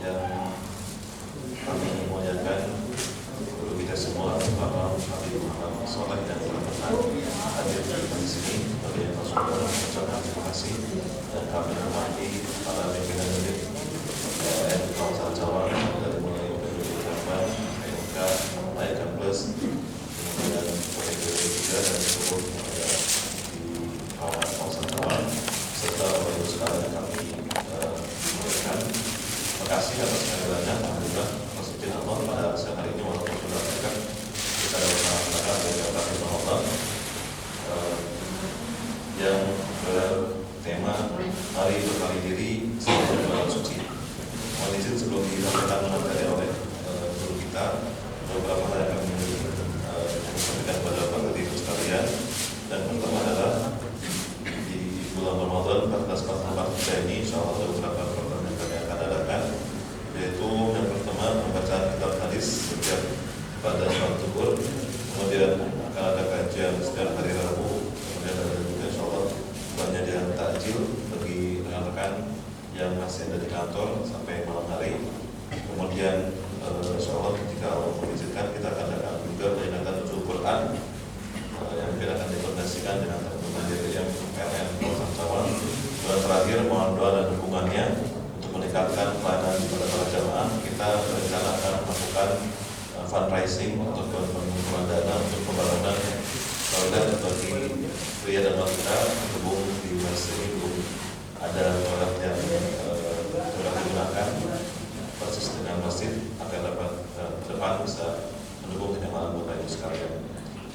yang kami muliakan guru kita semua, para habib Muhammad Soleh dan teman-teman hadir di sini. Bagi yang saudara mengucapkan terima kasih dan kami hormati para pimpinan unit Kawasan Cawang dari mulai PPD Jamban, PMK, Layakan Plus, kemudian PPD 3 dan seluruh di Kawasan Cawang serta Bapak Ibu sekalian yang kami muliakan. Terima kasih atas kehadirannya. Alhamdulillah masjid Allah pada siang hari ini walaupun sudah dekat kita dapat melaksanakan kegiatan Ramadan yang bertema Mari Berkali Diri Sebagai Bulan Suci. Mohon izin sebelum disampaikan materi oleh guru kita, beberapa hal yang kami sampaikan kepada Bapak Ibu sekalian. Dan pertama adalah di bulan Ramadan 1444 ini insya Allah ada beberapa program yang kami akan adakan, yaitu yang pertama pembacaan kitab hadis setiap pada sholat zuhur, kemudian akan ada kajian setiap hari Rabu, kemudian ada juga insya Allah penyediaan takjil bagi rekan-rekan yang masih ada di kantor sampai malam hari. Kemudian insya Allah ketika Allah mengizinkan kita akan adakan juga peringatan nuzul Quran yang mungkin akan dikoordinasikan dengan teman-teman DPM PLN Kawasan Cawang. Dan terakhir mohon doa dan dukungannya untuk meningkatkan pelayanan kepada para jamaah. Kita berencana akan melakukan fundraising untuk pengumpulan dana untuk pembangunan toilet bagi pria dan wanita berhubung di masjid ini belum ada toilet yang sudah digunakan persis dengan masjid agar dapat depan bisa mendukung kenyamanan Bapak Ibu sekalian.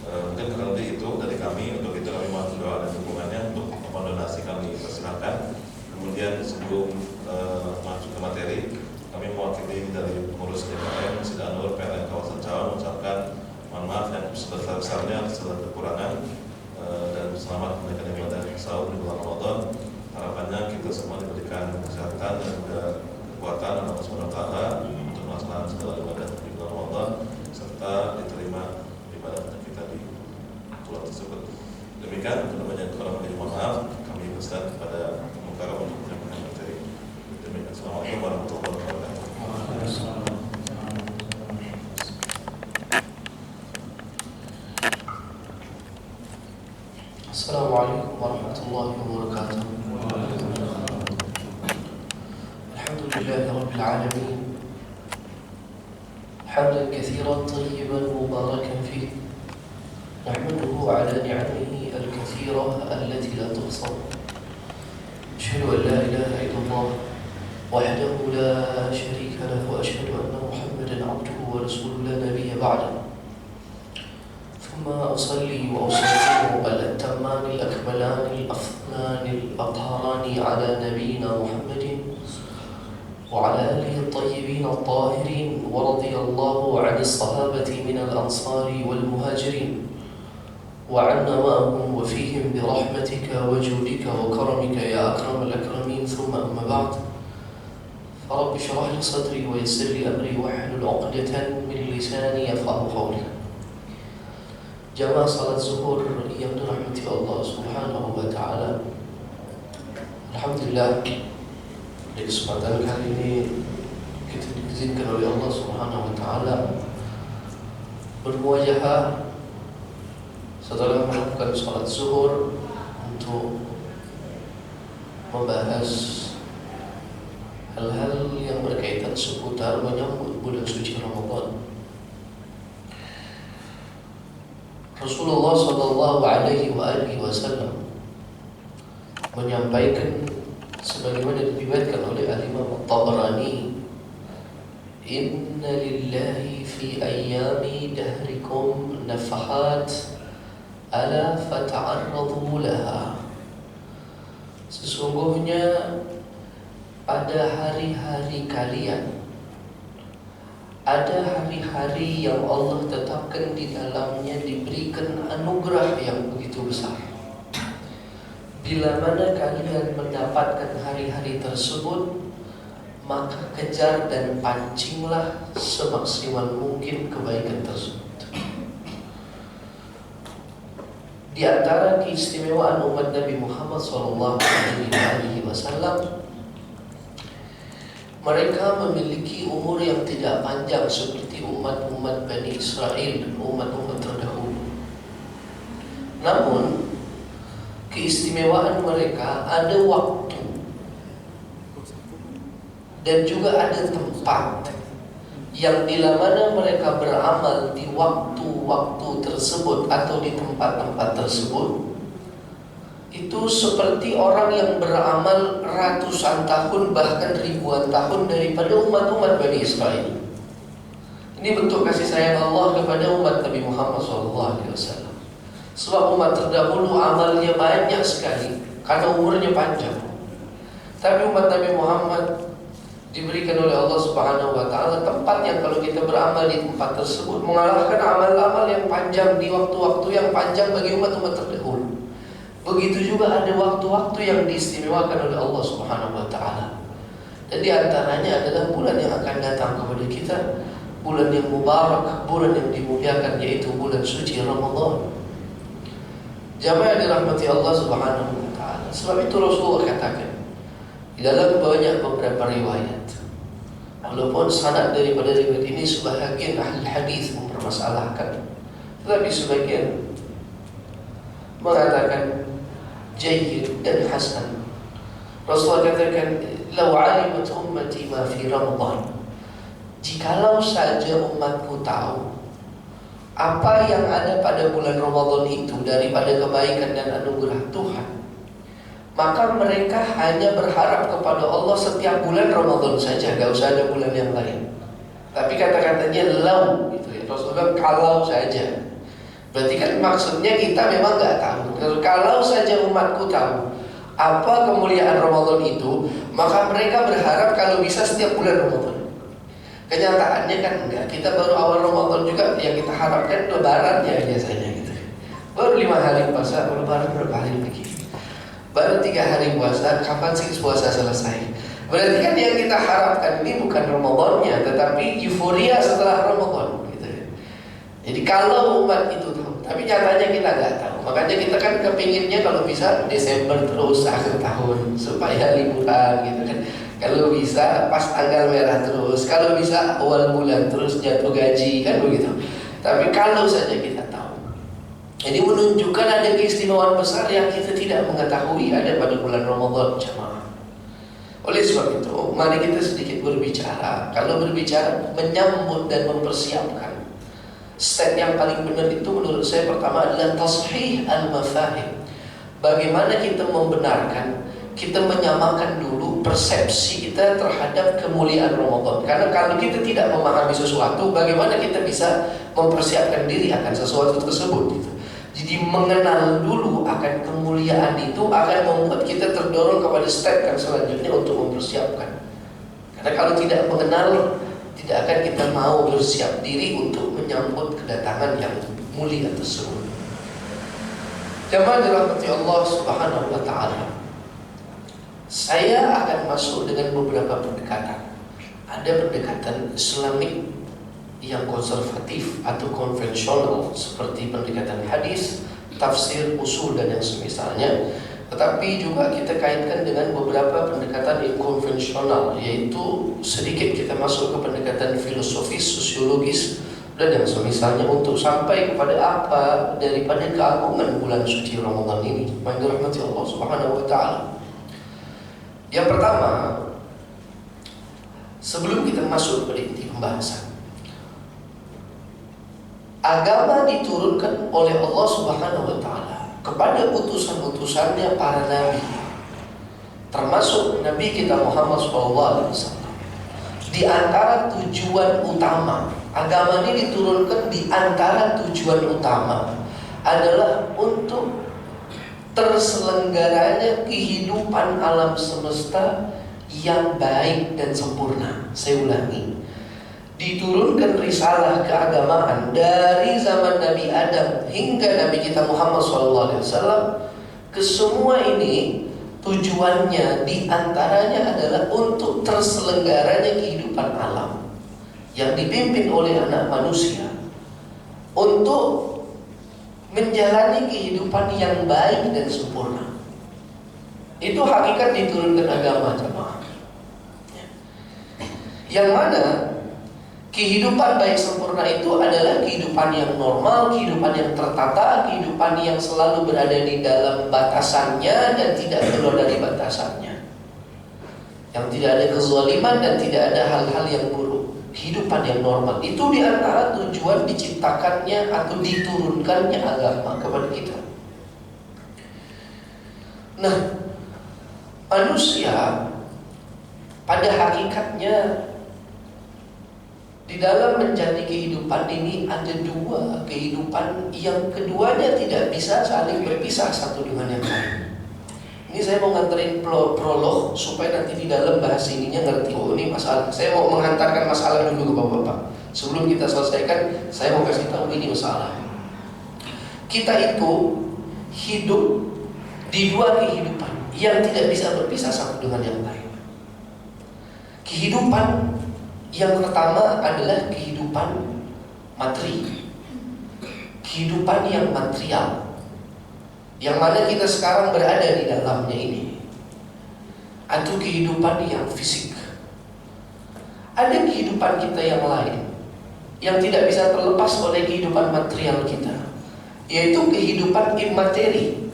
Mungkin kurang lebih itu dari kami. Untuk itu kami mohon doa dan dukungannya. Untuk donasi kami persilakan. Kemudian sebelum masuk ke materi, kami mewakili dari pengurus DPM Sidanur PLN Kawasan Cawang mengucapkan mohon maaf yang sebesar-besarnya atas segala kekurangan dan selamat menunaikan ibadah sahur di bulan Ramadan. Harapannya kita semua diberikan kesehatan dan juga kekuatan Allah SWT untuk melaksanakan segala ibadah di bulan Ramadan serta diterima ibadah kita di bulan tersebut. Demikian untuk banyak kurang lebih mohon maaf. Kami berserah kepada Mukarram untuk menyampaikan materi. Demikian. Assalamualaikum warahmatullahi wabarakatuh. Assalamualaikum warahmatullahi wabarakatuh. Alhamdulillahi rabbil alamin. Hamdan katsiran tayyiban mubarakan fihi. Nahmaduhu ala ni'amihi al-katsirah allati la tuhsa. Asyhadu an la ilaha illallah wahdahu la syarika lahu wa asyhadu anna Muhammadan 'abduhu wa rasuluhu la nabiyya ba'dahu. ثم أصلي وأسلم الأتمان الأكملان الأفضلان الأطهران على نبينا محمد وعلى آله الطيبين الطاهرين ورضي الله عن الصحابة من الأنصار والمهاجرين وعنا معهم وفيهم برحمتك وجودك وكرمك يا أكرم الأكرمين. ثم أما بعد، فرب اشرح لي صدري ويسر لي أمري واحلل عقدة من لساني يفقهوا قولي. Jamaah salat zuhur yang dirahmati Allah Subhanahu wa taala. Alhamdulillah, di kesempatan kali ini kita diizinkan oleh Allah Subhanahu wa taala bermuajahah setelah melakukan salat zuhur untuk membahas hal-hal yang berkaitan seputar menyambut bulan suci Ramadan. Rasulullah sallallahu alaihi wasallam menyampaikan sebagaimana diriwayatkan oleh Al-Imam At-Tabarani, "Inna lillahi fi ayyami dahrikum nafahat ala fata'arradu laha." Sesungguhnya pada hari-hari kalian ada hari-hari yang Allah tetapkan di dalamnya diberikan anugerah yang begitu besar. Bila mana kalian mendapatkan hari-hari tersebut, maka kejar dan pancinglah semaksimal mungkin kebaikan tersebut. Di antara keistimewaan umat Nabi Muhammad SAW, mereka memiliki umur yang tidak panjang seperti umat-umat Bani Israel dan umat-umat terdahulu. Namun, keistimewaan mereka ada waktu dan juga ada tempat yang bila mana mereka beramal di waktu-waktu tersebut atau di tempat-tempat tersebut, itu seperti orang yang beramal ratusan tahun bahkan ribuan tahun daripada umat-umat Bani Israel. Ini bentuk kasih sayang Allah kepada umat Nabi Muhammad SAW. Sebab umat terdahulu amalnya banyak sekali karena umurnya panjang. Tapi umat Nabi Muhammad diberikan oleh Allah Subhanahu wa taala tempat yang kalau kita beramal di tempat tersebut mengalahkan amal-amal yang panjang di waktu-waktu yang panjang bagi umat-umat terdahulu. Begitu juga ada waktu-waktu yang diistimewakan oleh Allah Subhanahu wa taala. Dan di antaranya adalah bulan yang akan datang kepada kita, bulan yang mubarak, bulan yang dimuliakan, yaitu bulan suci Ramadan. Jamaah dirahmati Allah Subhanahu wa taala. Sebab itu Rasulullah katakan di dalam banyak beberapa riwayat, walaupun sanad daripada riwayat ini sebahagian ahli hadis mempermasalahkan, tetapi sebagian mengatakan jayyid dan hasan. Rasulullah katakan, "Lau 'alimat ummati ma fi Ramadan." Jikalau saja umatku tahu apa yang ada pada bulan Ramadan itu daripada kebaikan dan anugerah Tuhan, maka mereka hanya berharap kepada Allah setiap bulan Ramadan saja, gak usah ada bulan yang lain. Tapi kata-katanya lau gitu ya. Rasulullah kalau saja. Berarti kan maksudnya kita memang gak tahu. Kalau saja umatku tahu apa kemuliaan Ramadan itu, maka mereka berharap kalau bisa setiap bulan Ramadan. Kenyataannya kan enggak. Kita baru awal Ramadan juga yang kita harapkan lebaran ya biasanya gitu. Baru 5 hari puasa, lebaran berapa hari lagi? Baru 3 hari puasa, kapan sih puasa selesai? Berarti kan yang kita harapkan ini bukan Ramadannya, tetapi euforia setelah Ramadan gitu ya. Jadi kalau umat itu tahu, tapi nyatanya kita nggak tahu. Makanya kita kan kepinginnya kalau bisa Desember terus akhir tahun supaya liburan gitu kan. Kalau bisa pas tanggal merah terus, kalau bisa awal bulan terus jatuh gaji kan begitu. Tapi kalau saja kita tahu, jadi menunjukkan ada keistimewaan besar yang kita tidak mengetahui ada pada bulan Ramadan, jemaah. Oleh sebab itu, mari kita sedikit berbicara. Kalau berbicara menyambut dan mempersiapkan, step yang paling benar itu menurut saya pertama adalah tashih al-mafahim. Bagaimana kita membenarkan, kita menyamakan dulu persepsi kita terhadap kemuliaan Ramadan. Karena kalau kita tidak memahami sesuatu, bagaimana kita bisa mempersiapkan diri akan sesuatu tersebut gitu. Jadi mengenal dulu akan kemuliaan itu akan membuat kita terdorong kepada step yang selanjutnya untuk mempersiapkan. Karena kalau tidak mengenal, tidak akan kita mau bersiap diri untuk menyambut kedatangan yang mulia tersebut. Jemaah dirahmati Allah Subhanahu wa taala. Saya akan masuk dengan beberapa pendekatan. Ada pendekatan Islamik yang konservatif atau konvensional seperti pendekatan hadis, tafsir, usul dan yang semisalnya. Tetapi juga kita kaitkan dengan beberapa pendekatan yang konvensional, yaitu sedikit kita masuk ke pendekatan filosofis, sosiologis dan yang semisalnya untuk sampai kepada apa daripada keagungan bulan suci Ramadan ini. Rahmati Allah Subhanahu wa taala. Yang pertama, sebelum kita masuk pada inti pembahasan, agama diturunkan oleh Allah Subhanahu wa taala kepada utusan-utusannya para nabi, termasuk Nabi kita Muhammad SAW. Di antara tujuan utama agama ini diturunkan, di antara tujuan utama adalah untuk terselenggaranya kehidupan alam semesta yang baik dan sempurna. Saya ulangi, diturunkan risalah keagamaan dari zaman Nabi Adam hingga Nabi kita Muhammad SAW. Kesemua ini tujuannya diantaranya adalah untuk terselenggaranya kehidupan alam yang dipimpin oleh anak manusia, untuk menjalani kehidupan yang baik dan sempurna. Itu hakikat diturunkan agama, jemaah. Yang mana kehidupan baik sempurna itu adalah kehidupan yang normal, kehidupan yang tertata, kehidupan yang selalu berada di dalam batasannya dan tidak keluar dari batasannya, yang tidak ada kezaliman dan tidak ada hal-hal yang buruk. Kehidupan yang normal itu diantara tujuan diciptakannya atau diturunkannya agama kepada kita. Nah, manusia pada hakikatnya di dalam menjadi kehidupan ini ada dua kehidupan yang keduanya tidak bisa saling berpisah satu dengan yang lain. Ini saya mau nganterin prolog supaya nanti di dalam bahas ininya ngerti, oh ini masalah. Saya mau menghantarkan masalah dulu ke bapak-bapak. Sebelum kita selesaikan, saya mau kasih tahu ini masalah. Kita itu hidup di dua kehidupan yang tidak bisa berpisah satu dengan yang lain. Kehidupan yang pertama adalah kehidupan materi, kehidupan yang material, yang mana kita sekarang berada di dalamnya ini, atau kehidupan yang fisik. Ada kehidupan kita yang lain yang tidak bisa terlepas oleh kehidupan material kita, yaitu kehidupan immateri,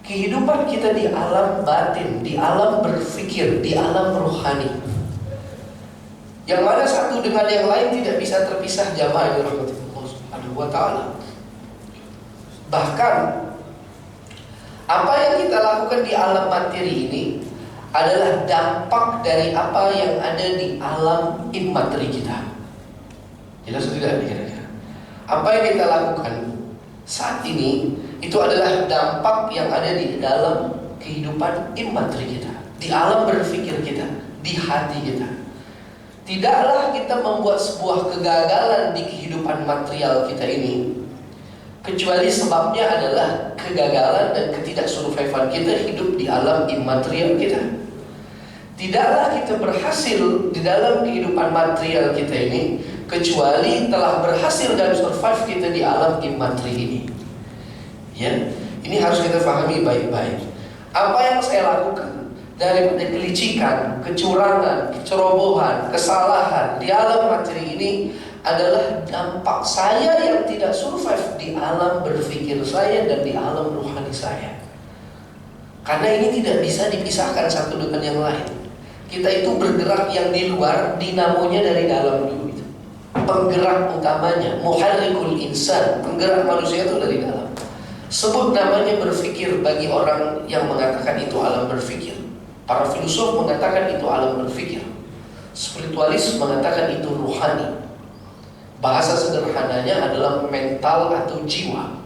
kehidupan kita di alam batin, di alam berpikir, di alam rohani, yang mana satu dengan yang lain tidak bisa terpisah, jamaah yang dirahmati Allah Subhanahu wa ta'ala. Bahkan apa yang kita lakukan di alam materi ini adalah dampak dari apa yang ada di alam immateri kita. Jelas tidak nih kira-kira? Apa yang kita lakukan saat ini itu adalah dampak yang ada di dalam kehidupan immateri kita, di alam berpikir kita, di hati kita. Tidaklah kita membuat sebuah kegagalan di kehidupan material kita ini kecuali sebabnya adalah kegagalan dan ketidaksurvivan kita hidup di alam immaterial kita. Tidaklah kita berhasil di dalam kehidupan material kita ini kecuali telah berhasil dan survive kita di alam immateri ini. Ya, ini harus kita pahami baik-baik. Apa yang saya lakukan daripada kelicikan, kecurangan, kecerobohan, kesalahan di alam materi ini adalah dampak saya yang tidak survive di alam berpikir saya dan di alam rohani saya. Karena ini tidak bisa dipisahkan satu dengan yang lain. Kita itu bergerak yang di luar, dinamonya dari dalam dulu itu. Penggerak utamanya, muharrikul insan, penggerak manusia itu dari dalam. Sebut namanya berpikir bagi orang yang mengatakan itu alam berpikir. Para filosof mengatakan itu alam berpikir. Spiritualis mengatakan itu rohani. Bahasa sederhananya adalah mental atau jiwa.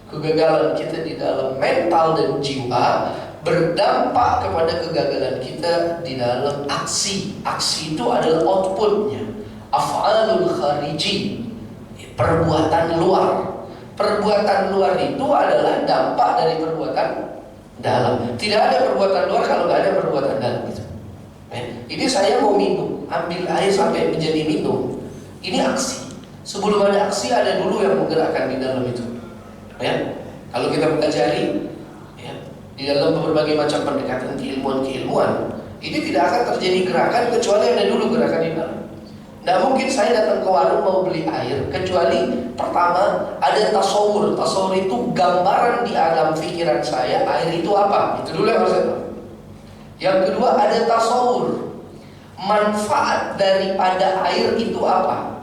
Kegagalan kita di dalam mental dan jiwa berdampak kepada kegagalan kita di dalam aksi. Aksi itu adalah outputnya, af'alul khariji, perbuatan luar. Perbuatan luar itu adalah dampak dari perbuatan dalam. Tidak ada perbuatan luar kalau nggak ada perbuatan dalam itu. Ini saya mau minum, ambil air sampai menjadi minum. Ini aksi. Sebelum ada aksi ada dulu yang menggerakkan di dalam itu. Ya, kalau kita pelajari, ya, di dalam berbagai macam pendekatan keilmuan, ini tidak akan terjadi gerakan kecuali ada dulu gerakan di dalam. Nah mungkin saya datang ke warung mau beli air kecuali pertama ada tasawur. Tasawur itu gambaran di alam pikiran saya air itu apa. Itu dulu yang harus saya tahu. Yang kedua ada tasawur, manfaat daripada air itu apa.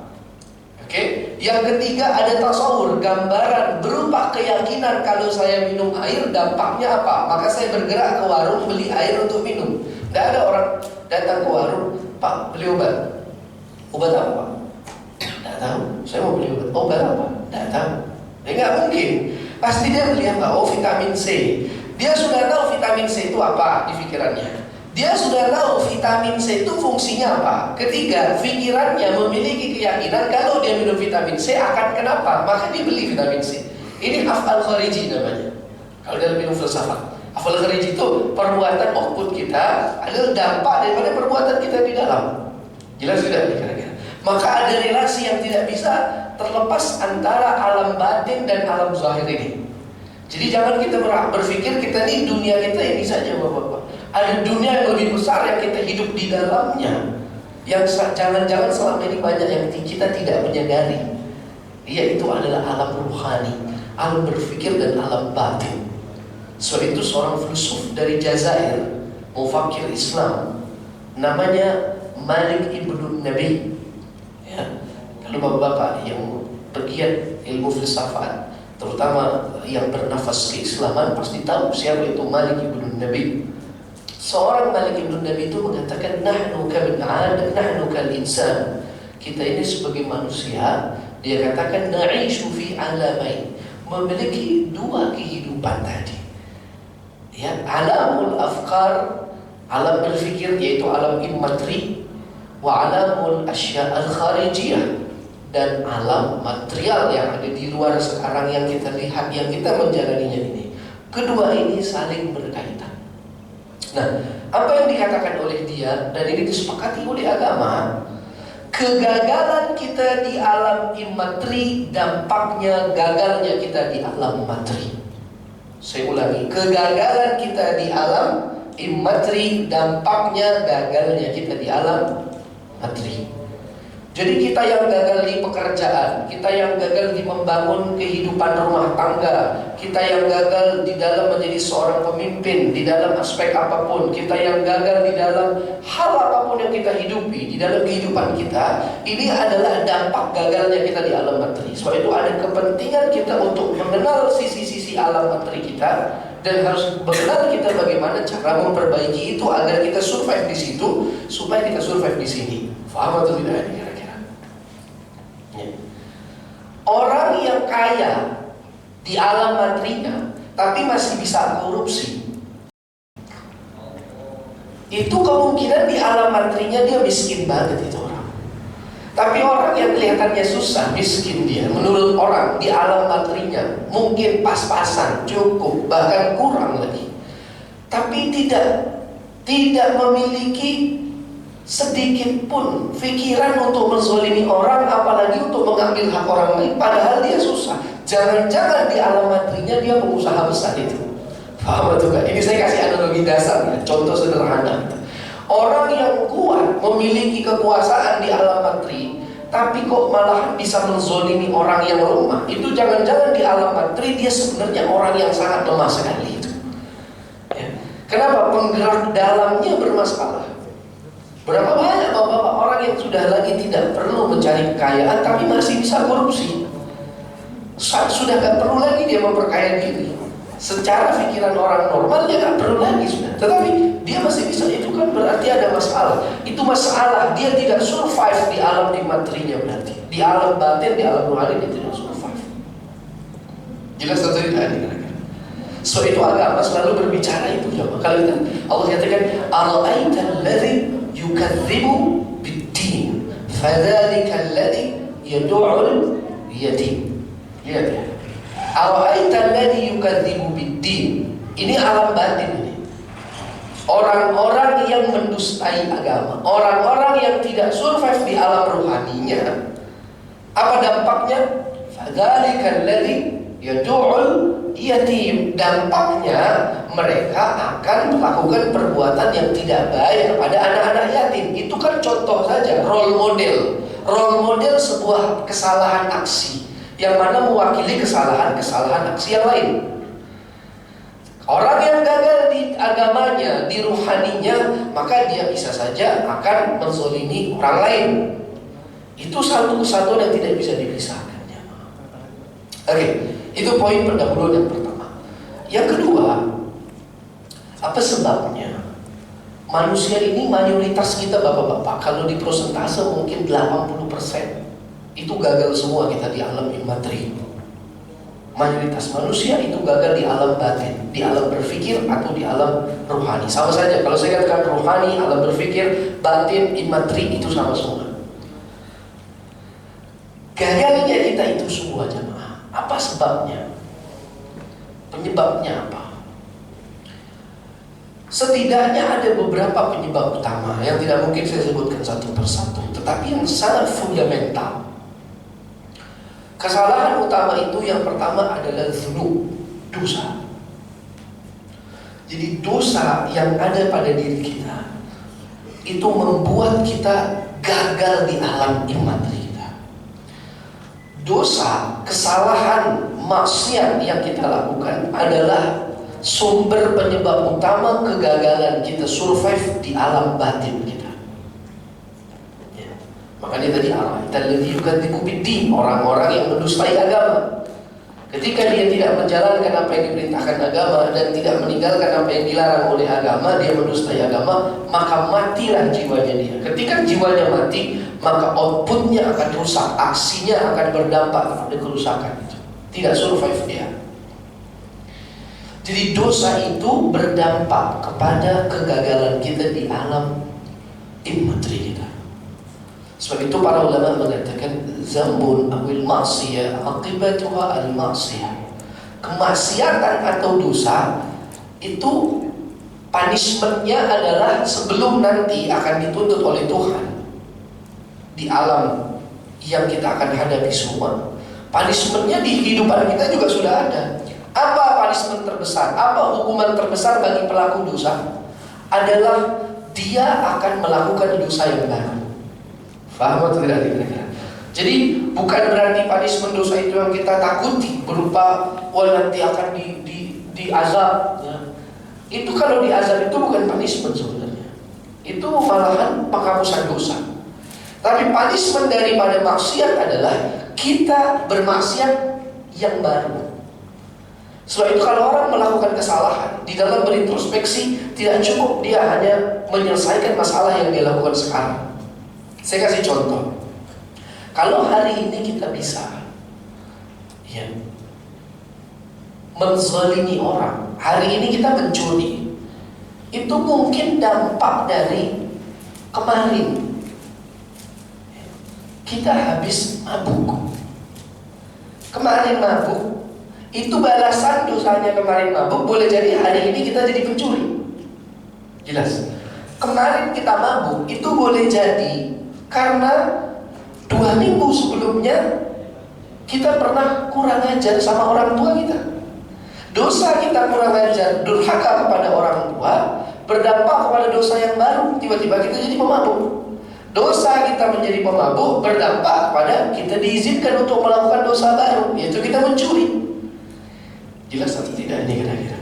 Oke. Yang ketiga ada tasawur, gambaran berupa keyakinan kalau saya minum air dampaknya apa. Maka saya bergerak ke warung beli air untuk minum. Tidak ada orang datang ke warung, Pak beli obat. Obat apa Pak? Tidak tahu. Saya mau beli obat. Obat apa? Tidak tahu. Nggak mungkin. Pasti dia beli apa? Oh vitamin C. Dia sudah tahu vitamin C itu apa di pikirannya. Dia sudah tahu vitamin C itu fungsinya apa. Ketiga, pikirannya memiliki keyakinan kalau dia minum vitamin C akan kenapa, maka dia beli vitamin C. Ini af'al khariji namanya. Kalau dalam ilmu filsafat, af'al khariji itu perbuatan output kita adalah dampak daripada perbuatan kita di dalam. Jelas tidak kira-kira? Maka ada relasi yang tidak bisa terlepas antara alam batin dan alam zahir ini. Jadi jangan kita berpikir kita ini dunia kita ini saja Bapak-bapak. Ada dunia yang lebih besar yang kita hidup di dalamnya, yang jangan-jangan selama ini banyak yang kita tidak menyadari. Yaitu adalah alam ruhani, alam berpikir dan alam batin. So itu seorang filsuf dari Jazair, mufakir Islam, namanya Malik Ibn Nabi. Ya. Kalau bapak-bapak yang bergiat ilmu filsafat, terutama yang bernafas keislaman, pasti tahu siapa itu Malik Ibn Nabi. Seorang Malik Ibn Nabi itu mengatakan, nahnu kal insan. Kita ini sebagai manusia, dia katakan na'ishu fi alamain, memiliki dua kehidupan tadi. Ya, alamul afkar, alam berfikir, yaitu alam immatri, wa alamul asya al-kharijiyah, dan alam material yang ada di luar sekarang yang kita lihat, yang kita menjalaninya ini. Kedua ini saling berkaitan. Nah, apa yang dikatakan oleh dia, dan ini disepakati oleh agama, kegagalan kita di alam immatri dampaknya gagalnya kita di alam matri. Saya ulangi, kegagalan kita di alam immatri dampaknya gagalnya kita di alam matri. Jadi kita yang gagal di pekerjaan, kita yang gagal di membangun kehidupan rumah tangga, kita yang gagal di dalam menjadi seorang pemimpin, di dalam aspek apapun, kita yang gagal di dalam hal apapun yang kita hidupi, di dalam kehidupan kita, ini adalah dampak gagalnya kita di alam materi. Sebab itu ada kepentingan kita untuk mengenal sisi-sisi alam materi kita, dan harus mengenal kita bagaimana cara memperbaiki itu agar kita survive di situ, supaya kita survive di sini. Faham atau tidak ini kira-kira? Ya. Orang yang kaya di alam materinya tapi masih bisa korupsi, itu kemungkinan di alam materinya dia miskin banget itu orang. Tapi orang yang kelihatannya susah, miskin dia, menurut orang di alam materinya mungkin pas-pasan, cukup, bahkan kurang lagi, tapi tidak memiliki sedikit pun pikiran untuk menzalimi orang, apalagi untuk mengambil hak orang lain, padahal dia susah. Jangan-jangan di alam materinya dia pengusaha besar itu. Paham atau enggak? Ini saya kasih analogi dasar ya, contoh sederhana. Orang yang kuat memiliki kekuasaan di alam materi, tapi kok malahan bisa menzalimi orang yang lemah, itu jangan-jangan di alam materi dia sebenarnya orang yang sangat lemah sekali itu. Ya. Kenapa? Penggerak dalamnya bermasalah. Berapa banyak bapak-bapak orang yang sudah lagi tidak perlu mencari kekayaan tapi masih bisa korupsi. Sudah gak perlu lagi dia memperkaya diri. Secara pikiran orang normal dia gak perlu lagi sudah. Tetapi dia masih bisa, itu kan berarti ada masalah. Itu masalah, dia tidak survive di alam materinya berarti. Di alam batin, di alam rohani dia tidak survive. Jelas atau tidak ini kira-kira? So itu agama selalu berbicara itu. Kalau kita, Allah katakan, Ara'aita alladhi yukadzibu bid-din fadzalika alladhi yad'ul yatim. Lihat ya. Ara'aita alladhi yukadzibu bid-din. Ini alam batin ini. Orang-orang yang mendustai agama, orang-orang yang tidak survive di alam rohaninya, apa dampaknya? Fadzalika alladhi yad'ul yatim. Dampaknya mereka akan melakukan perbuatan yang tidak baik kepada anak-anak yatim. Itu kan contoh saja, role model. Role model sebuah kesalahan aksi yang mana mewakili kesalahan-kesalahan aksi yang lain. Orang yang gagal di agamanya, di ruhaninya, maka dia bisa saja akan menzalimi orang lain. Itu satu kesatuan yang tidak bisa dipisahkan. Oke, itu poin pendahuluan yang pertama. Yang kedua, apa sebabnya? Manusia ini mayoritas kita bapak-bapak, kalau di persentase mungkin 80% itu gagal semua kita di alam immateri. Mayoritas manusia itu gagal di alam batin, di alam berpikir atau di alam rohani. Sama saja, kalau saya katakan rohani, alam berpikir, batin, immateri, itu sama semua. Gagalnya kita itu semua jemaah. Apa sebabnya? Penyebabnya apa? Setidaknya ada beberapa penyebab utama yang tidak mungkin saya sebutkan satu persatu, tetapi yang sangat fundamental. Kesalahan utama itu yang pertama adalah dzunub, dosa. Jadi dosa yang ada pada diri kita itu membuat kita gagal di alam imateri kita. Dosa, kesalahan, maksiat yang kita lakukan adalah sumber penyebab utama kegagalan kita survive di alam batin kita. Makanya tadi alladzi yukadzibu biddin, orang-orang yang mendustai agama. Ketika dia tidak menjalankan apa yang diperintahkan agama dan tidak meninggalkan apa yang dilarang oleh agama, dia mendustai agama, maka matilah jiwanya dia. Ketika jiwanya mati, maka outputnya akan rusak, aksinya akan berdampak pada kerusakan itu. Tidak survive dia. Jadi dosa itu berdampak kepada kegagalan kita di alam imateri kita. Sebab itu para ulama mengatakan zambun awil ma'siyah aqibatuha al-ma'siyah. Kemaksiatan atau dosa itu punishmentnya adalah sebelum nanti akan dituntut oleh Tuhan di alam yang kita akan hadapi semua. Punishmentnya di kehidupan kita juga sudah ada. Apa punishment terbesar? Apa hukuman terbesar bagi pelaku dosa? Adalah dia akan melakukan dosa yang baru. Faham atau tidak kira-kira? Jadi bukan berarti punishment dosa itu yang kita takuti berupa nanti akan diazab. Ya. Itu kalau diazab itu bukan punishment sebenarnya. Itu malahan penghapusan dosa. Tapi punishment daripada maksiat adalah kita bermaksiat yang baru. Sebab itu kalau orang melakukan kesalahan di dalam berintrospeksi, tidak cukup dia hanya menyelesaikan masalah yang dia lakukan sekarang. Saya kasih contoh. Kalau hari ini kita bisa menzalimi orang, hari ini kita mencuri, itu mungkin dampak dari kemarin kita habis mabuk. Kemarin mabuk, itu balasan dosanya kemarin mabuk. Boleh jadi hari ini kita jadi pencuri. Jelas. Kemarin kita mabuk, itu boleh jadi karena 2 minggu sebelumnya kita pernah kurang ajar sama orang tua kita. Dosa kita kurang ajar, durhaka kepada orang tua, berdampak kepada dosa yang baru. Tiba-tiba kita jadi pemabuk. Dosa kita menjadi pemabuk berdampak kepada kita diizinkan untuk melakukan dosa baru, yaitu kita mencuri. Jelas atau tidak ini kira-kira?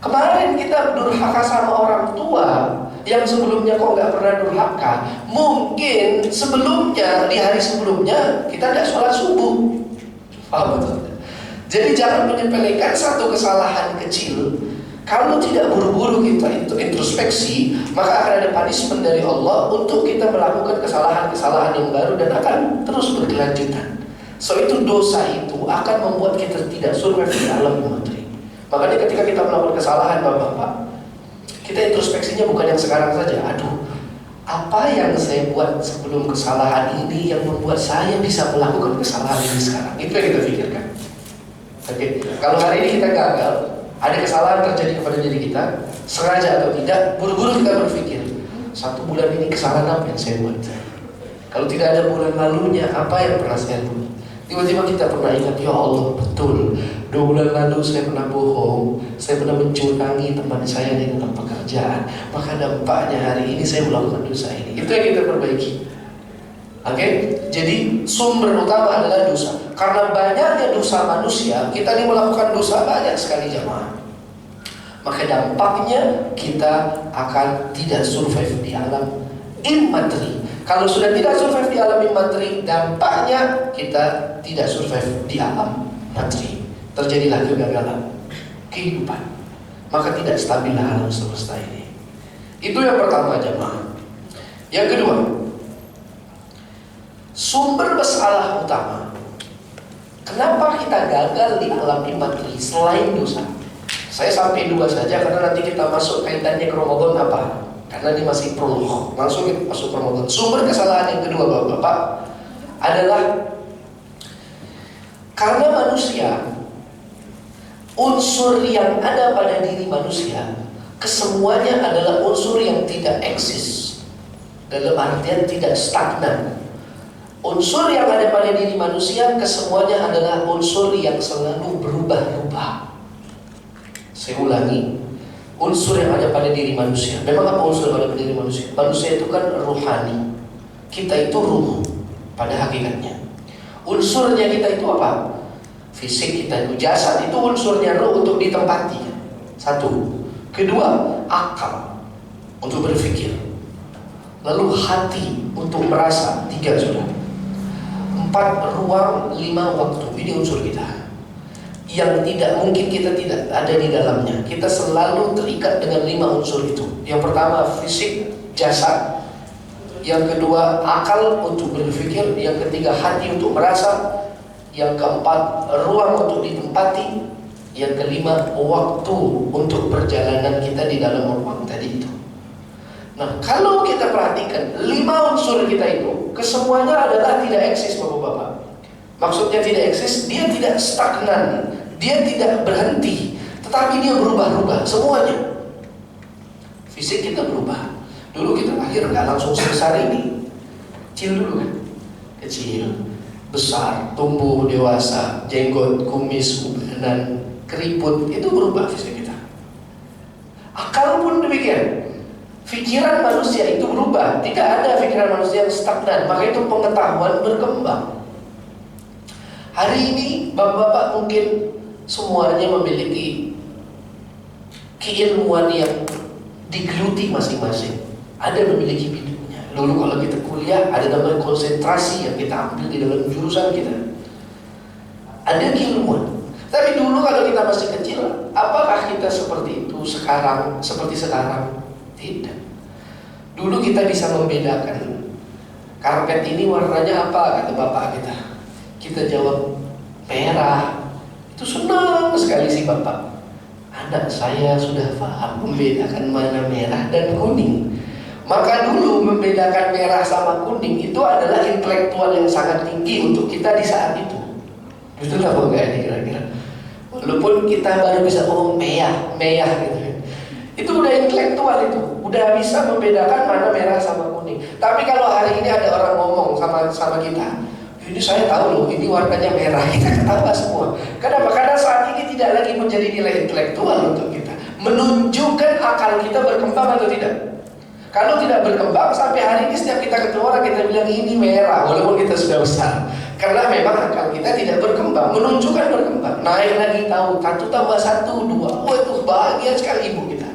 Kemarin kita durhaka sama orang tua yang sebelumnya kok nggak pernah durhaka. Mungkin sebelumnya, di hari sebelumnya kita tidak sholat subuh. Paham betul? Jadi jangan menyepelekan satu kesalahan kecil. Kalau tidak buru-buru kita introspeksi, maka akan ada punishment dari Allah untuk kita melakukan kesalahan-kesalahan yang baru dan akan terus berkelanjutan. So itu dosa itu akan membuat kita tidak survive di alam materi. Makanya ketika kita melakukan kesalahan, Bapak-bapak, kita introspeksinya bukan yang sekarang saja. Aduh, apa yang saya buat sebelum kesalahan ini yang membuat saya bisa melakukan kesalahan ini sekarang? Itu yang kita pikirkan. Oke. Kalau hari ini kita gagal, ada kesalahan terjadi kepada diri kita, sengaja atau tidak, buru-buru kita berpikir, 1 bulan ini kesalahan apa yang saya buat? Kalau tidak ada bulan lalunya, apa yang pernah saya buat? Tiba-tiba kita pernah ingat, ya Allah, betul 2 bulan lalu saya pernah bohong, saya pernah mencurangi teman saya dengan pekerjaan, maka dampaknya hari ini saya melakukan dosa ini. Itu yang kita perbaiki. Oke? Jadi sumber utama adalah dosa. Karena banyaknya dosa manusia, kita ini melakukan dosa banyak sekali jamaah. Maka dampaknya kita akan tidak survive di alam immateri. Kalau sudah tidak survive di alam materi, dampaknya kita tidak survive di alam materi. Terjadilah kegagalan kehidupan. Maka tidak stabillah alam semesta ini. Itu yang pertama jemaah. Yang kedua, sumber masalah utama. Kenapa kita gagal di alam materi selain dosa? Saya sampai 2 saja karena nanti kita masuk kaitannya ke Ramadan apa? Karena ini masih prolog, langsung kita masuk Ramadan. Sumber kesalahan yang kedua Bapak-bapak adalah karena manusia, unsur yang ada pada diri manusia kesemuanya adalah unsur yang tidak eksis, dalam artian tidak stagnan. Unsur yang ada pada diri manusia kesemuanya adalah unsur yang selalu berubah-ubah. Saya ulangi, unsur yang ada pada diri manusia. Memang apa unsur yang ada pada diri manusia? Manusia itu kan ruhani. Kita itu ruh pada hakikatnya. Unsurnya kita itu apa? Fisik kita itu, jasad itu unsurnya ruh untuk ditempati. Satu. Kedua, akal untuk berpikir. Lalu hati untuk merasa. 3 sudah. 4 ruang, 5 waktu. Ini unsur kita yang tidak mungkin kita tidak ada di dalamnya. Kita selalu terikat dengan 5 unsur itu. Yang pertama fisik, jasad. Yang kedua akal untuk berpikir. Yang ketiga hati untuk merasa. Yang keempat ruang untuk ditempati. Yang kelima waktu untuk perjalanan kita di dalam ruang tadi itu. Nah, kalau kita perhatikan 5 unsur kita itu kesemuanya adalah tidak eksis, Bapak-bapak. Maksudnya tidak eksis, dia tidak stagnan, dia tidak berhenti, tetapi dia berubah-ubah semuanya. Fisik kita berubah. Dulu kita lahir nggak langsung sebesar ini, kecil dulu kan, kecil, besar, tumbuh, dewasa, jenggot, kumis, dan keriput, itu berubah fisik kita. Akal pun demikian. Pikiran manusia itu berubah. Tidak ada pikiran manusia yang stagnan. Maka itu pengetahuan berkembang. Hari ini bapak-bapak mungkin semuanya memiliki keilmuan yang digeluti masing-masing. Ada memiliki bidangnya. Dulu kalau kita kuliah ada namanya konsentrasi yang kita ambil di dalam jurusan kita. Ada keilmuan. Tapi dulu kalau kita masih kecil, apakah kita seperti itu sekarang, seperti sekarang? Tidak. Dulu kita bisa membedakan karpet ini warnanya apa, kata bapak kita. Kita jawab merah. Itu senang sekali si bapak. Anak saya sudah paham membedakan mana merah dan kuning. Maka dulu membedakan merah sama kuning itu adalah intelektual yang sangat tinggi untuk kita di saat itu. Betul nggak Bang Gani kira-kira? Walaupun kita baru bisa ngomong merah gitu. Itu udah intelektual itu, udah bisa membedakan mana merah sama kuning. Tapi kalau hari ini ada orang ngomong sama kita, ini saya tahu loh, ini warnanya merah, kita ketawa semua. Kenapa? Karena saat ini tidak lagi menjadi nilai intelektual untuk kita, menunjukkan akal kita berkembang atau tidak. Kalau tidak berkembang, sampai hari ini setiap kita ketemu orang kita bilang ini merah, walaupun kita sudah besar. Karena memang akal kita tidak berkembang, menunjukkan berkembang. Naik lagi tahu, 1 tambah 1, 2. Wah itu bahagia sekali ibu kita.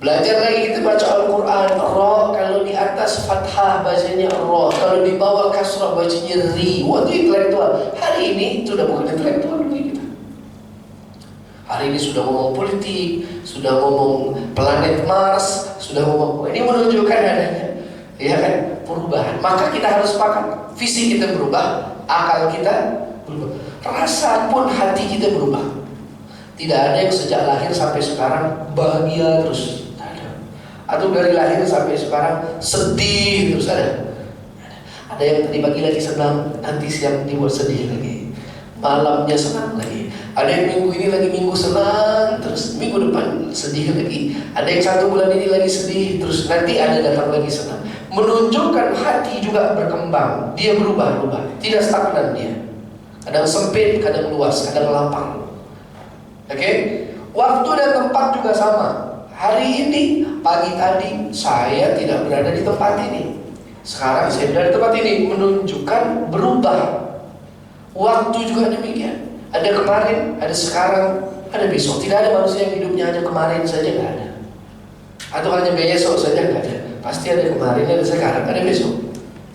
Belajar lagi kita baca Al-Quran. Ra kalau di atas fathah bacanya ra, kalau di bawah kasrah bacanya ri. Wah itu intelektual. Hari ini sudah bukan intelektual lagi kita. Hari ini sudah ngomong politik, sudah ngomong planet Mars, sudah ngomong. Ini menunjukkan adanya, ya kan, perubahan. Maka kita harus sepakat. Visi kita berubah, akal kita berubah, rasa pun hati kita berubah. Tidak ada yang sejak lahir sampai sekarang bahagia terus. Atau dari lahir sampai sekarang sedih terus ada. Ada yang tadi pagi lagi senang, nanti siang dibuat sedih lagi, malamnya senang lagi. Ada yang minggu ini lagi minggu senang, terus minggu depan sedih lagi. Ada yang 1 bulan ini lagi sedih, terus nanti ada datang lagi senang. Menunjukkan hati juga berkembang, dia berubah-ubah, tidak stagnan dia. Kadang sempit, kadang luas, kadang lapang. Oke? Waktu dan tempat juga sama. Hari ini, pagi tadi, saya tidak berada di tempat ini. Sekarang saya berada di tempat ini, menunjukkan berubah. Waktu juga demikian. Ada kemarin, ada sekarang, ada besok. Tidak ada manusia yang hidupnya hanya kemarin saja, nggak ada. Atau hanya besok saja, nggak ada. Pasti ada kemarin, ada sekarang, ada besok.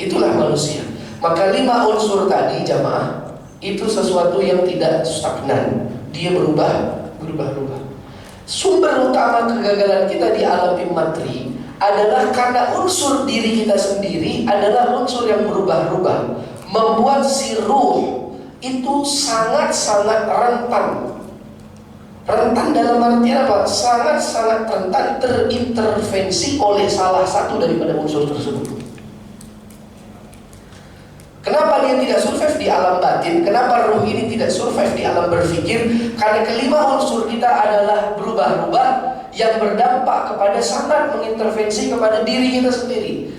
Itulah manusia. Maka 5 unsur tadi, jamaah, itu sesuatu yang tidak stagnan. Dia berubah. Sumber utama kegagalan kita di alam immateri adalah karena unsur diri kita sendiri adalah unsur yang berubah-ubah, membuat si ruh itu sangat-sangat rentan. Rentan dalam artian apa? Sangat-sangat rentan terintervensi oleh salah satu daripada unsur tersebut. Kenapa dia tidak survive di alam batin? Kenapa ruh ini tidak survive di alam berpikir? Karena kelima unsur kita adalah berubah-ubah yang berdampak kepada sangat mengintervensi kepada diri kita sendiri.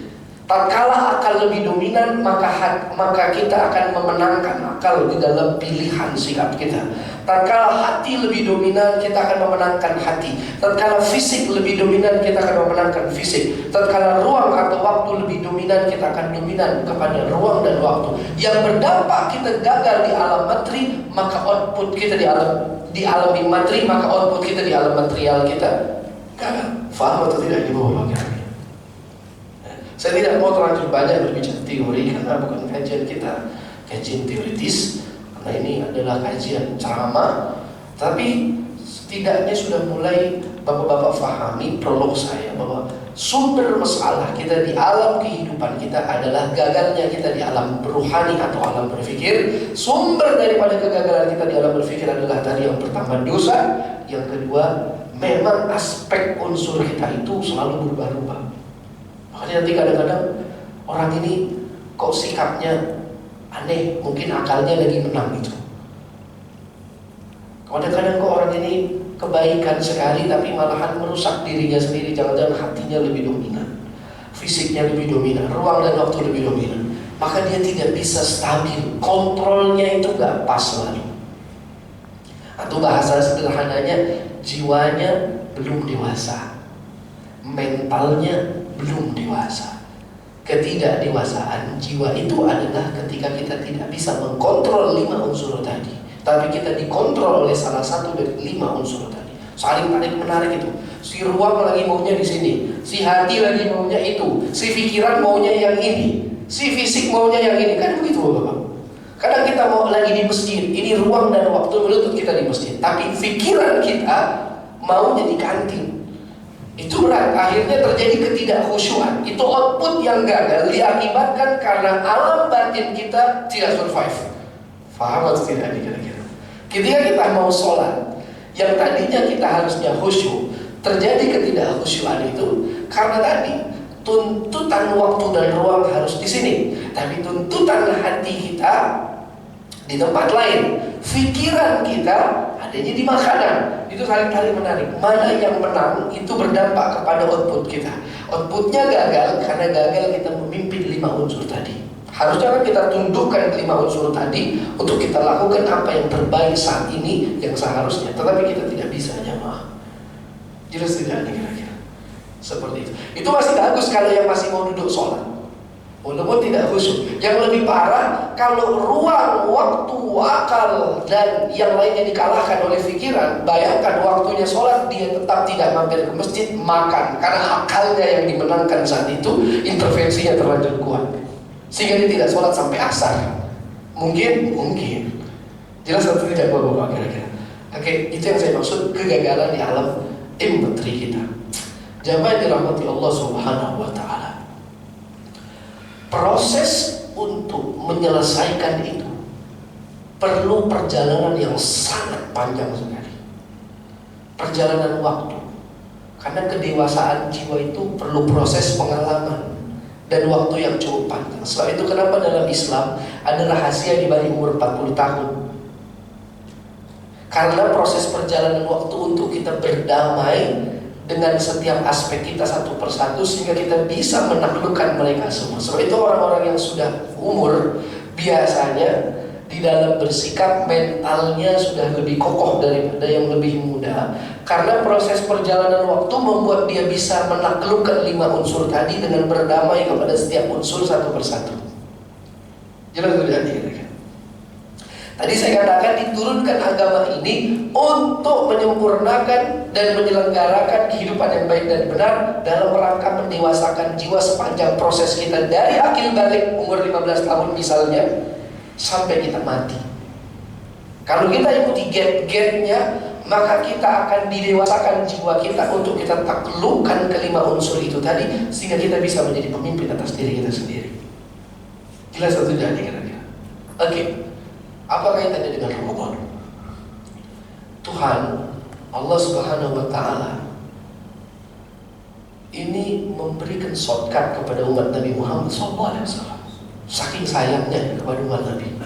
Tatkala akal lebih dominan, maka kita akan memenangkan akal di dalam pilihan sikap kita. Tatkala hati lebih dominan, kita akan memenangkan hati. Tatkala fisik lebih dominan, kita akan memenangkan fisik. Tatkala ruang atau waktu lebih dominan, kita akan dominan kepada ruang dan waktu. Yang berdampak kita gagal di alam materi, maka output kita di alam materi, maka output kita di alam material kita gagal. Faham atau tidak di bawah bagian? Saya tidak mau terlalu banyak berbicara teori karena bukan kajian kita, kajian teoritis. Karena ini adalah kajian ceramah. Tapi setidaknya sudah mulai bapak-bapak fahami prolog saya bahwa sumber masalah kita di alam kehidupan kita adalah gagalnya kita di alam rohani atau alam berpikir. Sumber daripada kegagalan kita di alam berpikir adalah tadi yang pertama dosa, yang kedua memang aspek unsur kita itu selalu berubah-ubah. Makanya nanti kadang-kadang orang ini kok sikapnya aneh, mungkin akalnya lagi menang itu. Kadang-kadang kok orang ini kebaikan sekali tapi malahan merusak dirinya sendiri. Jangan-jangan hatinya lebih dominan, fisiknya lebih dominan, ruang dan waktu lebih dominan. Maka dia tidak bisa stabil, kontrolnya itu gak pas selalu. Atau bahasa sederhananya, jiwanya belum dewasa, mentalnya belum dewasa. Ketidakdewasaan jiwa itu adalah ketika kita tidak bisa mengkontrol 5 unsur tadi, tapi kita dikontrol oleh salah satu dari 5 unsur tadi. Saling tarik menarik itu. Si ruang lagi maunya di sini, si hati lagi maunya itu, si pikiran maunya yang ini, si fisik maunya yang ini. Kan begitu Bapak. Kadang kita mau lagi di masjid, ini ruang dan waktu menuntut kita di masjid, tapi pikiran kita maunya di kantin. Itu berat, akhirnya terjadi ketidakkhusyuan. Itu output yang gagal diakibatkan karena alam batin kita tidak survive. Faham atau tidak nih kira-kira? Ketika kita mau sholat, yang tadinya kita harusnya khusyuk, terjadi ketidakkhusyuan itu karena tadi tuntutan waktu dan ruang harus di sini, tapi tuntutan hati kita di tempat lain. Pikiran kita adanya di makanan. Itu saling tarik menarik. Mana yang menang itu berdampak kepada output kita. Outputnya gagal karena gagal kita memimpin 5 unsur tadi. Harusnya kan kita tundukkan 5 unsur tadi untuk kita lakukan apa yang terbaik saat ini yang seharusnya. Tetapi kita tidak bisa, jamaah. Jelas tidak nih kira-kira? Seperti itu. Itu masih bagus kalau yang masih mau duduk sholat, walaupun tidak khusyuk. Yang lebih parah kalau ruang, waktu, akal dan yang lainnya dikalahkan oleh pikiran. Bayangkan waktunya sholat dia tetap tidak mampir ke masjid, makan karena akalnya yang dimenangkan saat itu, intervensinya terlanjur kuat sehingga dia tidak sholat sampai asar. Mungkin jelas atau tidak Bapak kira-kira? Oke, itu yang saya maksud kegagalan di alam materi kita. Jamaah dirahmati Allah Subhanahu wa ta'ala. Proses untuk menyelesaikan itu perlu perjalanan yang sangat panjang sekali. Perjalanan waktu. Karena kedewasaan jiwa itu perlu proses pengalaman dan waktu yang cukup panjang. Sebab itu kenapa dalam Islam ada rahasia di balik umur 40 tahun. Karena proses perjalanan waktu untuk kita berdamai dengan setiap aspek kita satu persatu sehingga kita bisa menaklukkan mereka semua. Sebab itu orang-orang yang sudah umur biasanya di dalam bersikap mentalnya sudah lebih kokoh daripada yang lebih muda. Karena proses perjalanan waktu membuat dia bisa menaklukkan 5 unsur tadi dengan berdamai kepada setiap unsur satu persatu. Jelas tidak nih? Tadi saya katakan diturunkan agama ini untuk menyempurnakan dan menyelenggarakan kehidupan yang baik dan benar dalam rangka mendewasakan jiwa sepanjang proses kita dari akil balik umur 15 tahun misalnya sampai kita mati. Kalau kita ikuti gate-gate-nya, maka kita akan didewasakan jiwa kita untuk kita taklukkan kelima unsur itu tadi sehingga kita bisa menjadi pemimpin atas diri kita sendiri. Jelas atau tidak kira-kira? Oke. Apa kaitannya dengan Ramadan? Tuhan Allah Subhanahu wa ta'ala ini memberikan shortcut kepada umat Nabi Muhammad SAW. Saking sayangnya kepada umat Nabi.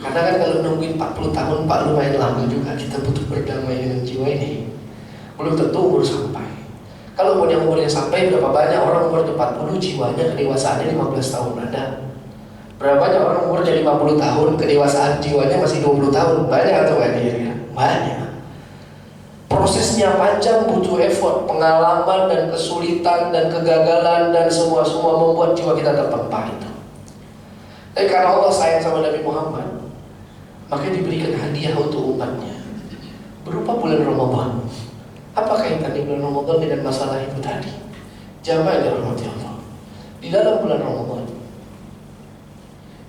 Karena kan kalau nungguin 40 tahun Pak lumayan lama juga. Kita butuh berdamai dengan jiwa ini. Belum tentu umur sampai. Kalau umurnya sampai berapa banyak orang umur 40 jiwanya kedewasaannya 15 tahun ada. Berapa banyak orang umurnya 50 tahun kedewasaan jiwanya masih 20 tahun. Banyak atau enggak kira-kira? Banyak. Prosesnya panjang, butuh effort, pengalaman dan kesulitan dan kegagalan dan semua membuat jiwa kita tertempa itu. Tapi karena Allah sayang sama Nabi Muhammad, maka diberikan hadiah untuk umatnya berupa bulan Ramadan. Apa kaitannya bulan Ramadan dengan masalah itu tadi? Jamaah yang dirahmati Allah, di dalam bulan Ramadan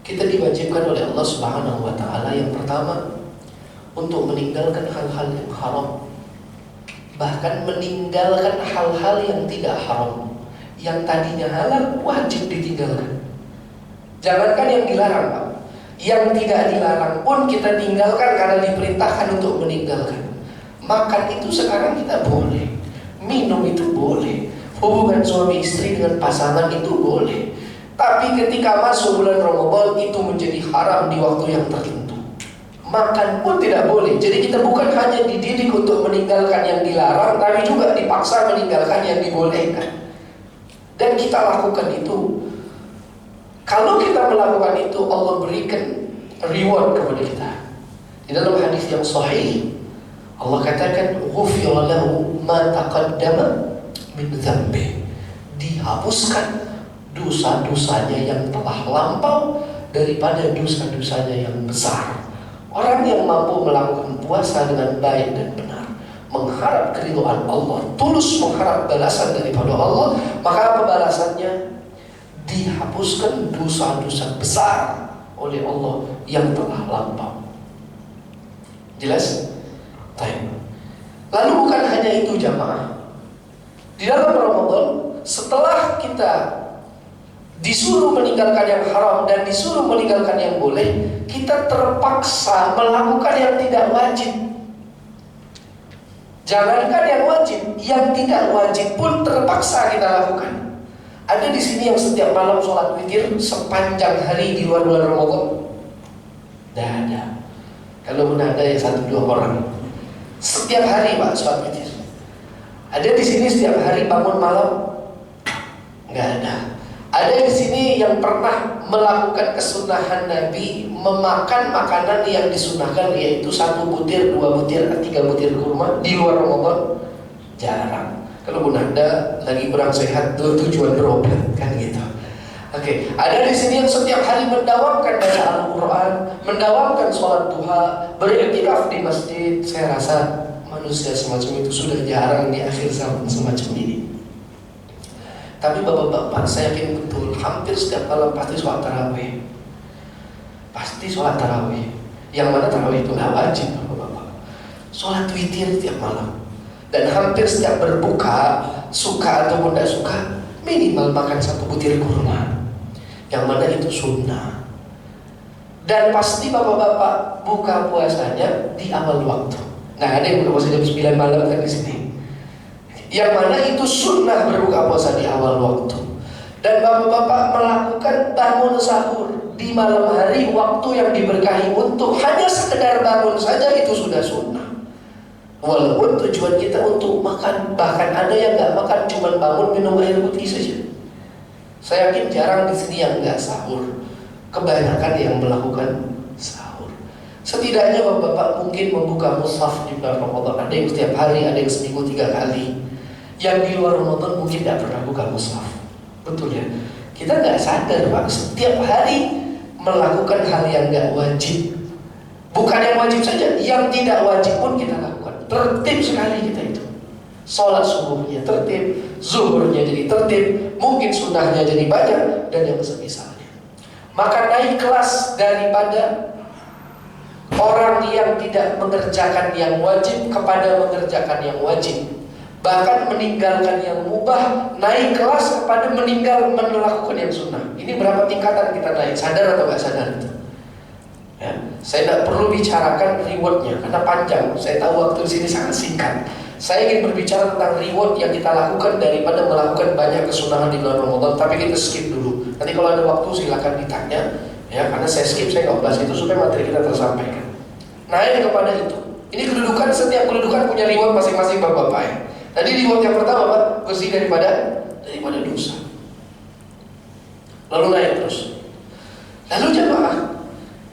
kita diwajibkan oleh Allah Subhanahu wa Ta'ala yang pertama untuk meninggalkan hal-hal yang haram, bahkan meninggalkan hal-hal yang tidak haram. Yang tadinya halal wajib ditinggalkan. Jangankan yang dilarang, Pak, yang tidak dilarang pun kita tinggalkan karena diperintahkan untuk meninggalkan. Makan itu sekarang kita boleh, minum itu boleh, hubungan suami istri dengan pasangan itu boleh. Tapi ketika masuk bulan Ramadan itu menjadi haram di waktu yang tertentu. Makan pun tidak boleh. Jadi kita bukan hanya dididik untuk meninggalkan yang dilarang, tapi juga dipaksa meninggalkan yang dibolehkan. Dan kita lakukan itu. Kalau kita melakukan itu, Allah berikan reward kepada kita. Di dalam hadis yang sahih, Allah katakan, "Ghufira lahu ma taqaddama min dzambi." Dihapuskan dosa-dosanya yang telah lampau daripada dosa-dosanya yang besar. Orang yang mampu melakukan puasa dengan baik dan benar, mengharap keridhaan Allah, tulus mengharap balasan daripada Allah, maka apa balasannya? Dihapuskan dosa-dosa besar oleh Allah yang telah lampau. Jelas? Baik. Lalu bukan hanya itu jamaah. Di dalam Ramadan, setelah kita disuruh meninggalkan yang haram dan disuruh meninggalkan yang boleh, kita terpaksa melakukan yang tidak wajib. Jangankan yang wajib, yang tidak wajib pun terpaksa kita lakukan. Ada di sini yang setiap malam sholat witir sepanjang hari di luar bulan Ramadan? Tidak ada. Kalau pun ada ya 1-2 orang. Setiap hari Pak sholat witir. Ada di sini setiap hari bangun malam? Nggak ada. Ada di sini yang pernah melakukan kesunahan Nabi memakan makanan yang disunahkan, yaitu 1 butir, 2 butir, 3 butir kurma di luar Ramadan? Jarang. Kalau pun ada, lagi kurang sehat, tujuan berobat kan gitu. Oke, ada di sini yang setiap hari mendawamkan baca Al-Quran, mendawamkan sholat duha, beriktikaf di masjid. Saya rasa manusia semacam itu sudah jarang di akhir zaman semacam ini. Tapi bapak-bapak, saya yakin betul hampir setiap malam pasti sholat tarawih. Pasti sholat tarawih. Yang mana tarawih itu nggak wajib bapak-bapak. Sholat witir setiap malam. Dan hampir setiap berbuka, suka ataupun tidak suka, minimal makan 1 butir kurma, yang mana itu sunnah. Dan pasti bapak-bapak buka puasanya di awal waktu. Nah, ada yang buka puasa jam 9 malam kan di sini. Yang mana itu sunnah berbuka puasa di awal waktu. Dan bapak-bapak melakukan bangun sahur di malam hari, waktu yang diberkahi, untuk hanya sekedar bangun saja itu sudah sunnah. Walaupun tujuan kita untuk makan, bahkan ada yang nggak makan, cuma bangun minum air putih saja. Saya yakin jarang di sini yang nggak sahur. Kebanyakan yang melakukan sahur. Setidaknya bapak-bapak mungkin membuka mushaf di bulan Ramadan. Ada yang setiap hari, ada yang seminggu 3 kali. Yang di luar Ramadan mungkin tidak pernah buka mushaf. Betul ya? Kita nggak sadar Pak, setiap hari melakukan hal yang nggak wajib. Bukan yang wajib saja, yang tidak wajib pun kita lakukan. Tertib sekali kita itu. Sholat subuhnya tertib, zuhurnya jadi tertib, mungkin sunnahnya jadi banyak, dan yang semisalnya. Maka naik kelas daripada orang yang tidak mengerjakan yang wajib kepada mengerjakan yang wajib. Bahkan meninggalkan yang mubah, naik kelas kepada melakukan yang sunnah. Ini berapa tingkatan kita naik, sadar atau nggak sadar itu? Ya, saya tidak perlu bicarakan rewardnya karena panjang. Saya tahu waktu di sini sangat singkat. Saya ingin berbicara tentang reward yang kita lakukan daripada melakukan banyak kesunahan di bulan Ramadan. Tapi kita skip dulu. Nanti kalau ada waktu silakan ditanya. Ya, karena saya skip, saya nggak bahas itu supaya materi kita tersampaikan. Naik kepada itu. Ini kedudukan, setiap kedudukan punya reward masing-masing bapak-bapak ya. Tadi reward yang pertama Pak, bersih daripada dosa. Lalu naik terus. Lalu jemaah,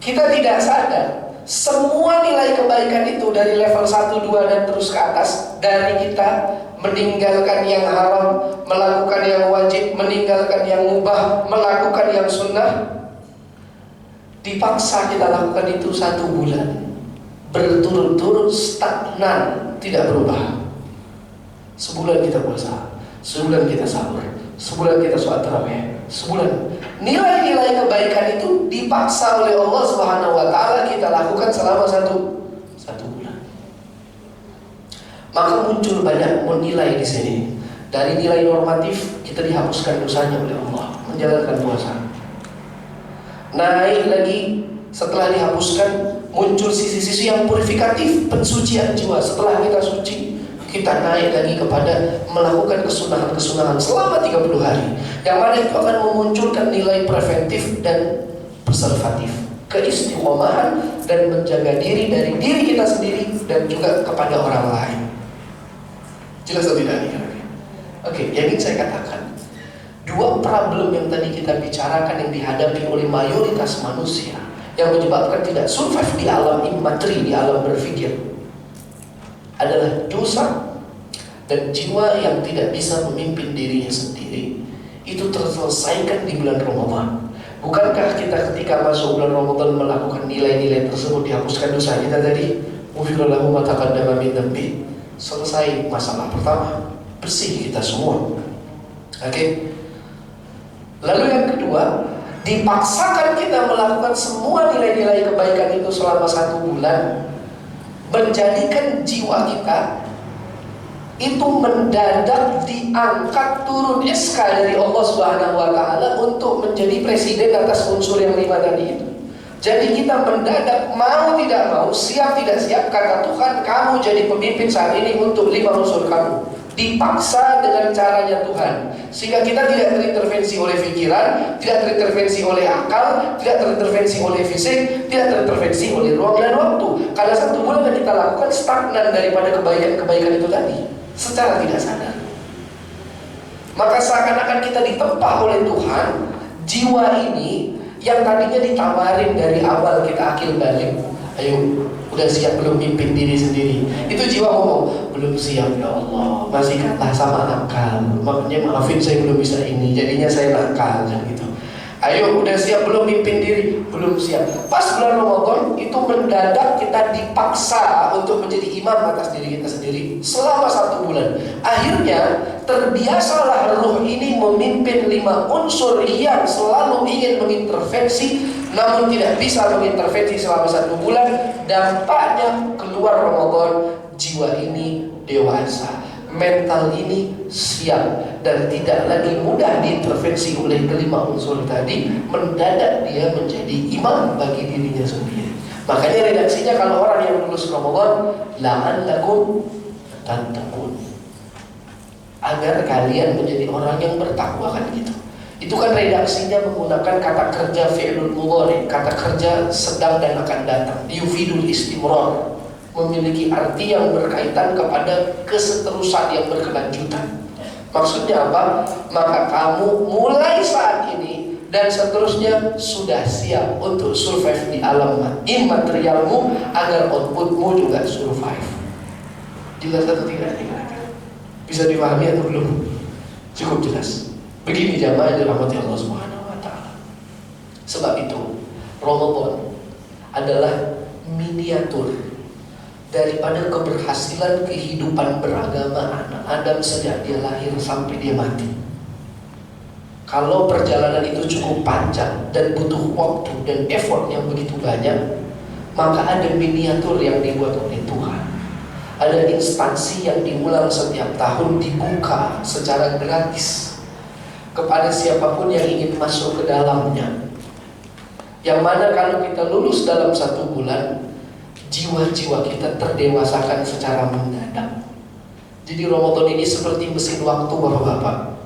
kita tidak sadar semua nilai kebaikan itu dari level 1, 2 dan terus ke atas, dari kita meninggalkan yang haram, melakukan yang wajib, meninggalkan yang mubah, melakukan yang sunnah, dipaksa kita lakukan itu 1 bulan berturut-turut, stagnan, tidak berubah. Sebulan kita puasa, sebulan kita sahur, sebulan kita sholat tarawih, sebulan. Nilai-nilai kebaikan itu dipaksa oleh Allah Subhanahu wa taala kita lakukan selama satu bulan. Maka muncul banyak nilai di sini. Dari nilai normatif kita dihapuskan dosanya oleh Allah, menjalankan puasa. Naik lagi setelah dihapuskan, muncul sisi-sisi yang purifikatif, pensucian jiwa. Setelah kita suci, kita naik lagi kepada melakukan kesunahan-kesunahan selama 30 hari, yang mana itu akan memunculkan nilai preventif dan preservatif, keistiqomahan dan menjaga diri dari diri kita sendiri dan juga kepada orang lain. Jelas atau tidak nih? Oke, yang ingin saya katakan, 2 problem yang tadi kita bicarakan yang dihadapi oleh mayoritas manusia, yang menyebabkan tidak survive di alam immateri, di alam berpikir, adalah dosa dan jiwa yang tidak bisa memimpin dirinya sendiri. Itu terselesaikan di bulan Ramadan. Bukankah kita ketika masuk bulan Ramadan melakukan nilai-nilai tersebut, dihapuskan dosa kita tadi? Ghufira lahu ma taqaddama min dhanbi. Selesai masalah pertama, bersih kita semua. Oke. Lalu yang kedua, dipaksakan kita melakukan semua nilai-nilai kebaikan itu selama 1 bulan, menjadikan jiwa kita itu mendadak diangkat turun SK dari Allah Subhanahu wa taala untuk menjadi presiden atas unsur yang 5 tadi itu. Jadi kita mendadak mau tidak mau, siap tidak siap, kata Tuhan, kamu jadi pemimpin saat ini untuk 5 unsur kamu. Dipaksa dengan caranya Tuhan, sehingga kita tidak terintervensi oleh pikiran, tidak terintervensi oleh akal, tidak terintervensi oleh fisik, tidak terintervensi oleh ruang dan waktu. Karena 1 bulan yang kita lakukan stagnan daripada kebaikan-kebaikan itu tadi, secara tidak sadar. Maka seakan-akan kita ditempa oleh Tuhan. Jiwa ini yang tadinya ditawarin dari awal kita akil balik, ayo, udah siap belum mimpin diri sendiri? Itu jiwa ngomong, belum siap ya Allah, masih kalah sama nakal, makanya maafin saya belum bisa ini, jadinya saya nakal kan gitu. Ayo, udah siap belum mimpin diri? Belum siap. Pas bulan Ramadan itu mendadak kita dipaksa untuk menjadi imam atas diri kita sendiri selama 1 bulan. Akhirnya terbiasalah ruh ini memimpin 5 unsur yang selalu ingin mengintervensi, namun tidak bisa mengintervensi selama 1 bulan. Dampaknya keluar Ramadan, jiwa ini dewasa, mental ini siap dan tidak lagi mudah diintervensi oleh kelima unsur tadi. Mendadak dia menjadi imam bagi dirinya sendiri. Makanya redaksinya kalau orang yang lulus Ramadan, la'allakum tattaqun, agar kalian menjadi orang yang bertakwa, kan gitu. Itu kan redaksinya menggunakan kata kerja fi'lul mudhari, kata kerja sedang dan akan datang, yufidul istimrar, memiliki arti yang berkaitan kepada keseterusan yang berkelanjutan. Maksudnya apa? Maka kamu mulai saat ini dan seterusnya sudah siap untuk survive di alam immaterialmu agar outputmu juga survive. Jelas atau tidak? Bisa dipahami atau belum? Cukup jelas. Begini jamaah yang dirahmati Allah Subhanahu wa taala. Sebab itu Ramadan adalah miniatur daripada keberhasilan kehidupan beragama anak Adam sejak dia lahir sampai dia mati. Kalau perjalanan itu cukup panjang dan butuh waktu dan effort yang begitu banyak, maka ada miniatur yang dibuat oleh Tuhan. Ada instansi yang diulang setiap tahun, dibuka secara gratis kepada siapapun yang ingin masuk ke dalamnya. Yang mana kalau kita lulus dalam 1 bulan, jiwa-jiwa kita terdewasakan secara mendadak. Jadi Ramadan ini seperti mesin waktu, Bapak-bapak.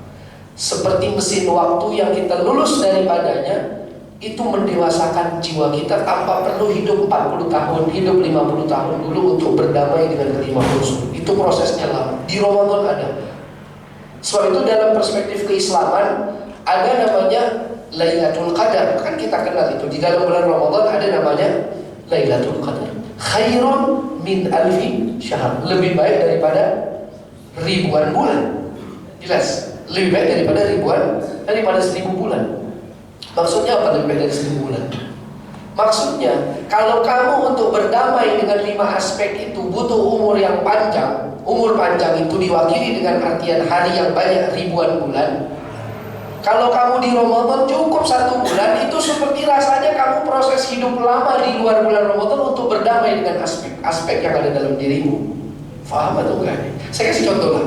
Seperti mesin waktu yang kita lulus daripadanya, itu mendewasakan jiwa kita tanpa perlu hidup 40 tahun, hidup 50 tahun dulu untuk berdamai dengan kelima unsur. Itu prosesnya lama. Di Ramadan ada. Sebab itu dalam perspektif keislaman ada namanya Lailatul Qadar. Kan kita kenal itu. Di dalam bulan Ramadan ada namanya Lailatul Qadar. Khairun min alfi syahr. Lebih baik daripada ribuan bulan. Jelas. Lebih baik daripada 1000 bulan. Maksudnya apa lebih baik dari 1000 bulan? Maksudnya kalau kamu untuk berdamai dengan 5 aspek itu butuh umur yang panjang. Umur panjang itu diwakili dengan artian hari yang banyak, ribuan bulan. Kalau kamu di Ramadan cukup 1 bulan, itu seperti rasanya kamu proses hidup lama di luar bulan Ramadan untuk berdamai dengan aspek yang ada dalam dirimu. Faham atau enggak? Saya kasih contoh lah.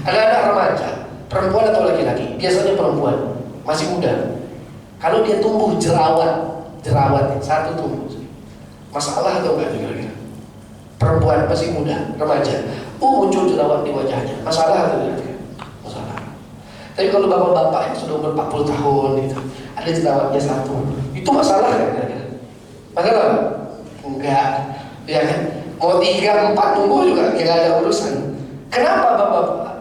Ada anak remaja, perempuan atau laki-laki, biasanya perempuan, masih muda. Kalau dia tumbuh jerawat satu tumbuh, masalah atau enggak kira-kira? Perempuan masih muda, remaja, muncul jerawat di wajahnya, masalah atau enggak? Masalah. Tapi kalau bapak-bapak yang sudah umur 40 tahun itu, ada jerawatnya satu, itu masalah kan kira-kira? Masalah? Enggak, ya kan? Mau 3, 4 tumbuh juga tidak ada urusan. Kenapa bapak-bapak?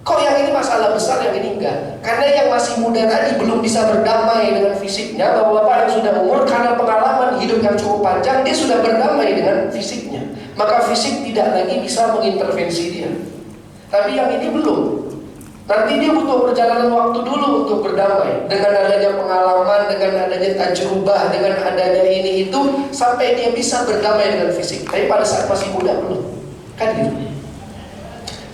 Kok yang ini masalah besar, yang ini enggak? Karena yang masih muda tadi belum bisa berdamai dengan fisiknya. Bapak-bapak yang sudah umur karena pengalaman hidup yang cukup panjang, dia sudah berdamai dengan fisiknya. Maka fisik tidak lagi bisa mengintervensi dia. Tapi yang ini belum. Nanti dia butuh perjalanan waktu dulu untuk berdamai. Dengan adanya pengalaman, dengan adanya tajrubah, dengan adanya ini itu, sampai dia bisa berdamai dengan fisik. Tapi pada saat masih muda belum. Kan gitu.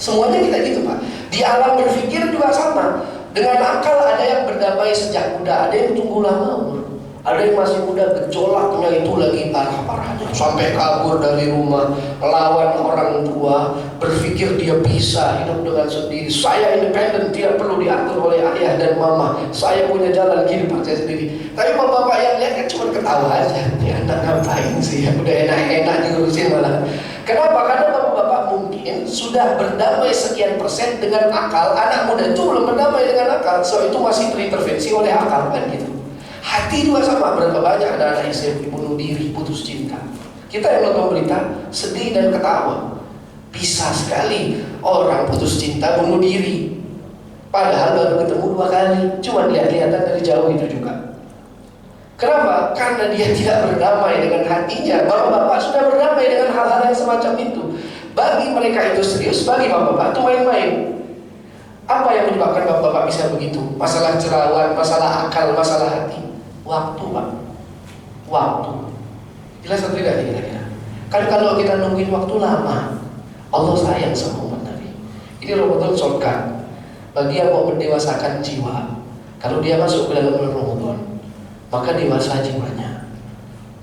Semuanya kita gitu Pak. Di alam berpikir juga sama. Dengan akal ada yang berdamai sejak muda, ada yang tunggu lama umur. Ada yang masih muda, gejolaknya itu lagi parah-parahnya, sampai kabur dari rumah, melawan orang tua, berpikir dia bisa hidup dengan sendiri. Saya independen, tidak perlu diatur oleh ayah dan mama. Saya punya jalan hidup saya sendiri. Tapi bapak-bapak yang lihat kan cuma ketawa aja. Ini anak ngapain sih? Udah enak-enak diurusin malah. Kenapa? Karena bapak-bapak mungkin sudah berdamai sekian persen dengan akal. Anak muda itu belum berdamai dengan akal, so itu masih terintervensi oleh akal kan gitu. Hati juga sama. Berapa banyak ada anak SMP bunuh diri, putus cinta. Kita yang nonton berita sedih dan ketawa. Bisa sekali orang putus cinta bunuh diri, padahal baru ketemu 2 kali, cuma lihat-lihatan dari jauh itu juga. Kenapa? Karena dia tidak berdamai dengan hatinya. Bapak-bapak sudah berdamai dengan hal-hal yang semacam itu. Bagi mereka itu serius, bagi bapak-bapak itu main-main. Apa yang menyebabkan bapak-bapak bisa begitu? Masalah jerawat, masalah akal, masalah hati. Waktu Pak. Waktu. Jelas atau tidak kira-kira? Kan kalau kita nungguin waktu lama, Allah sayang sama umat Nabi. Ini Ramadan shortcut bagi yang mau mendewasakan jiwa. Kalau dia masuk ke dalam bulan Ramadan, maka dewasa jiwanya,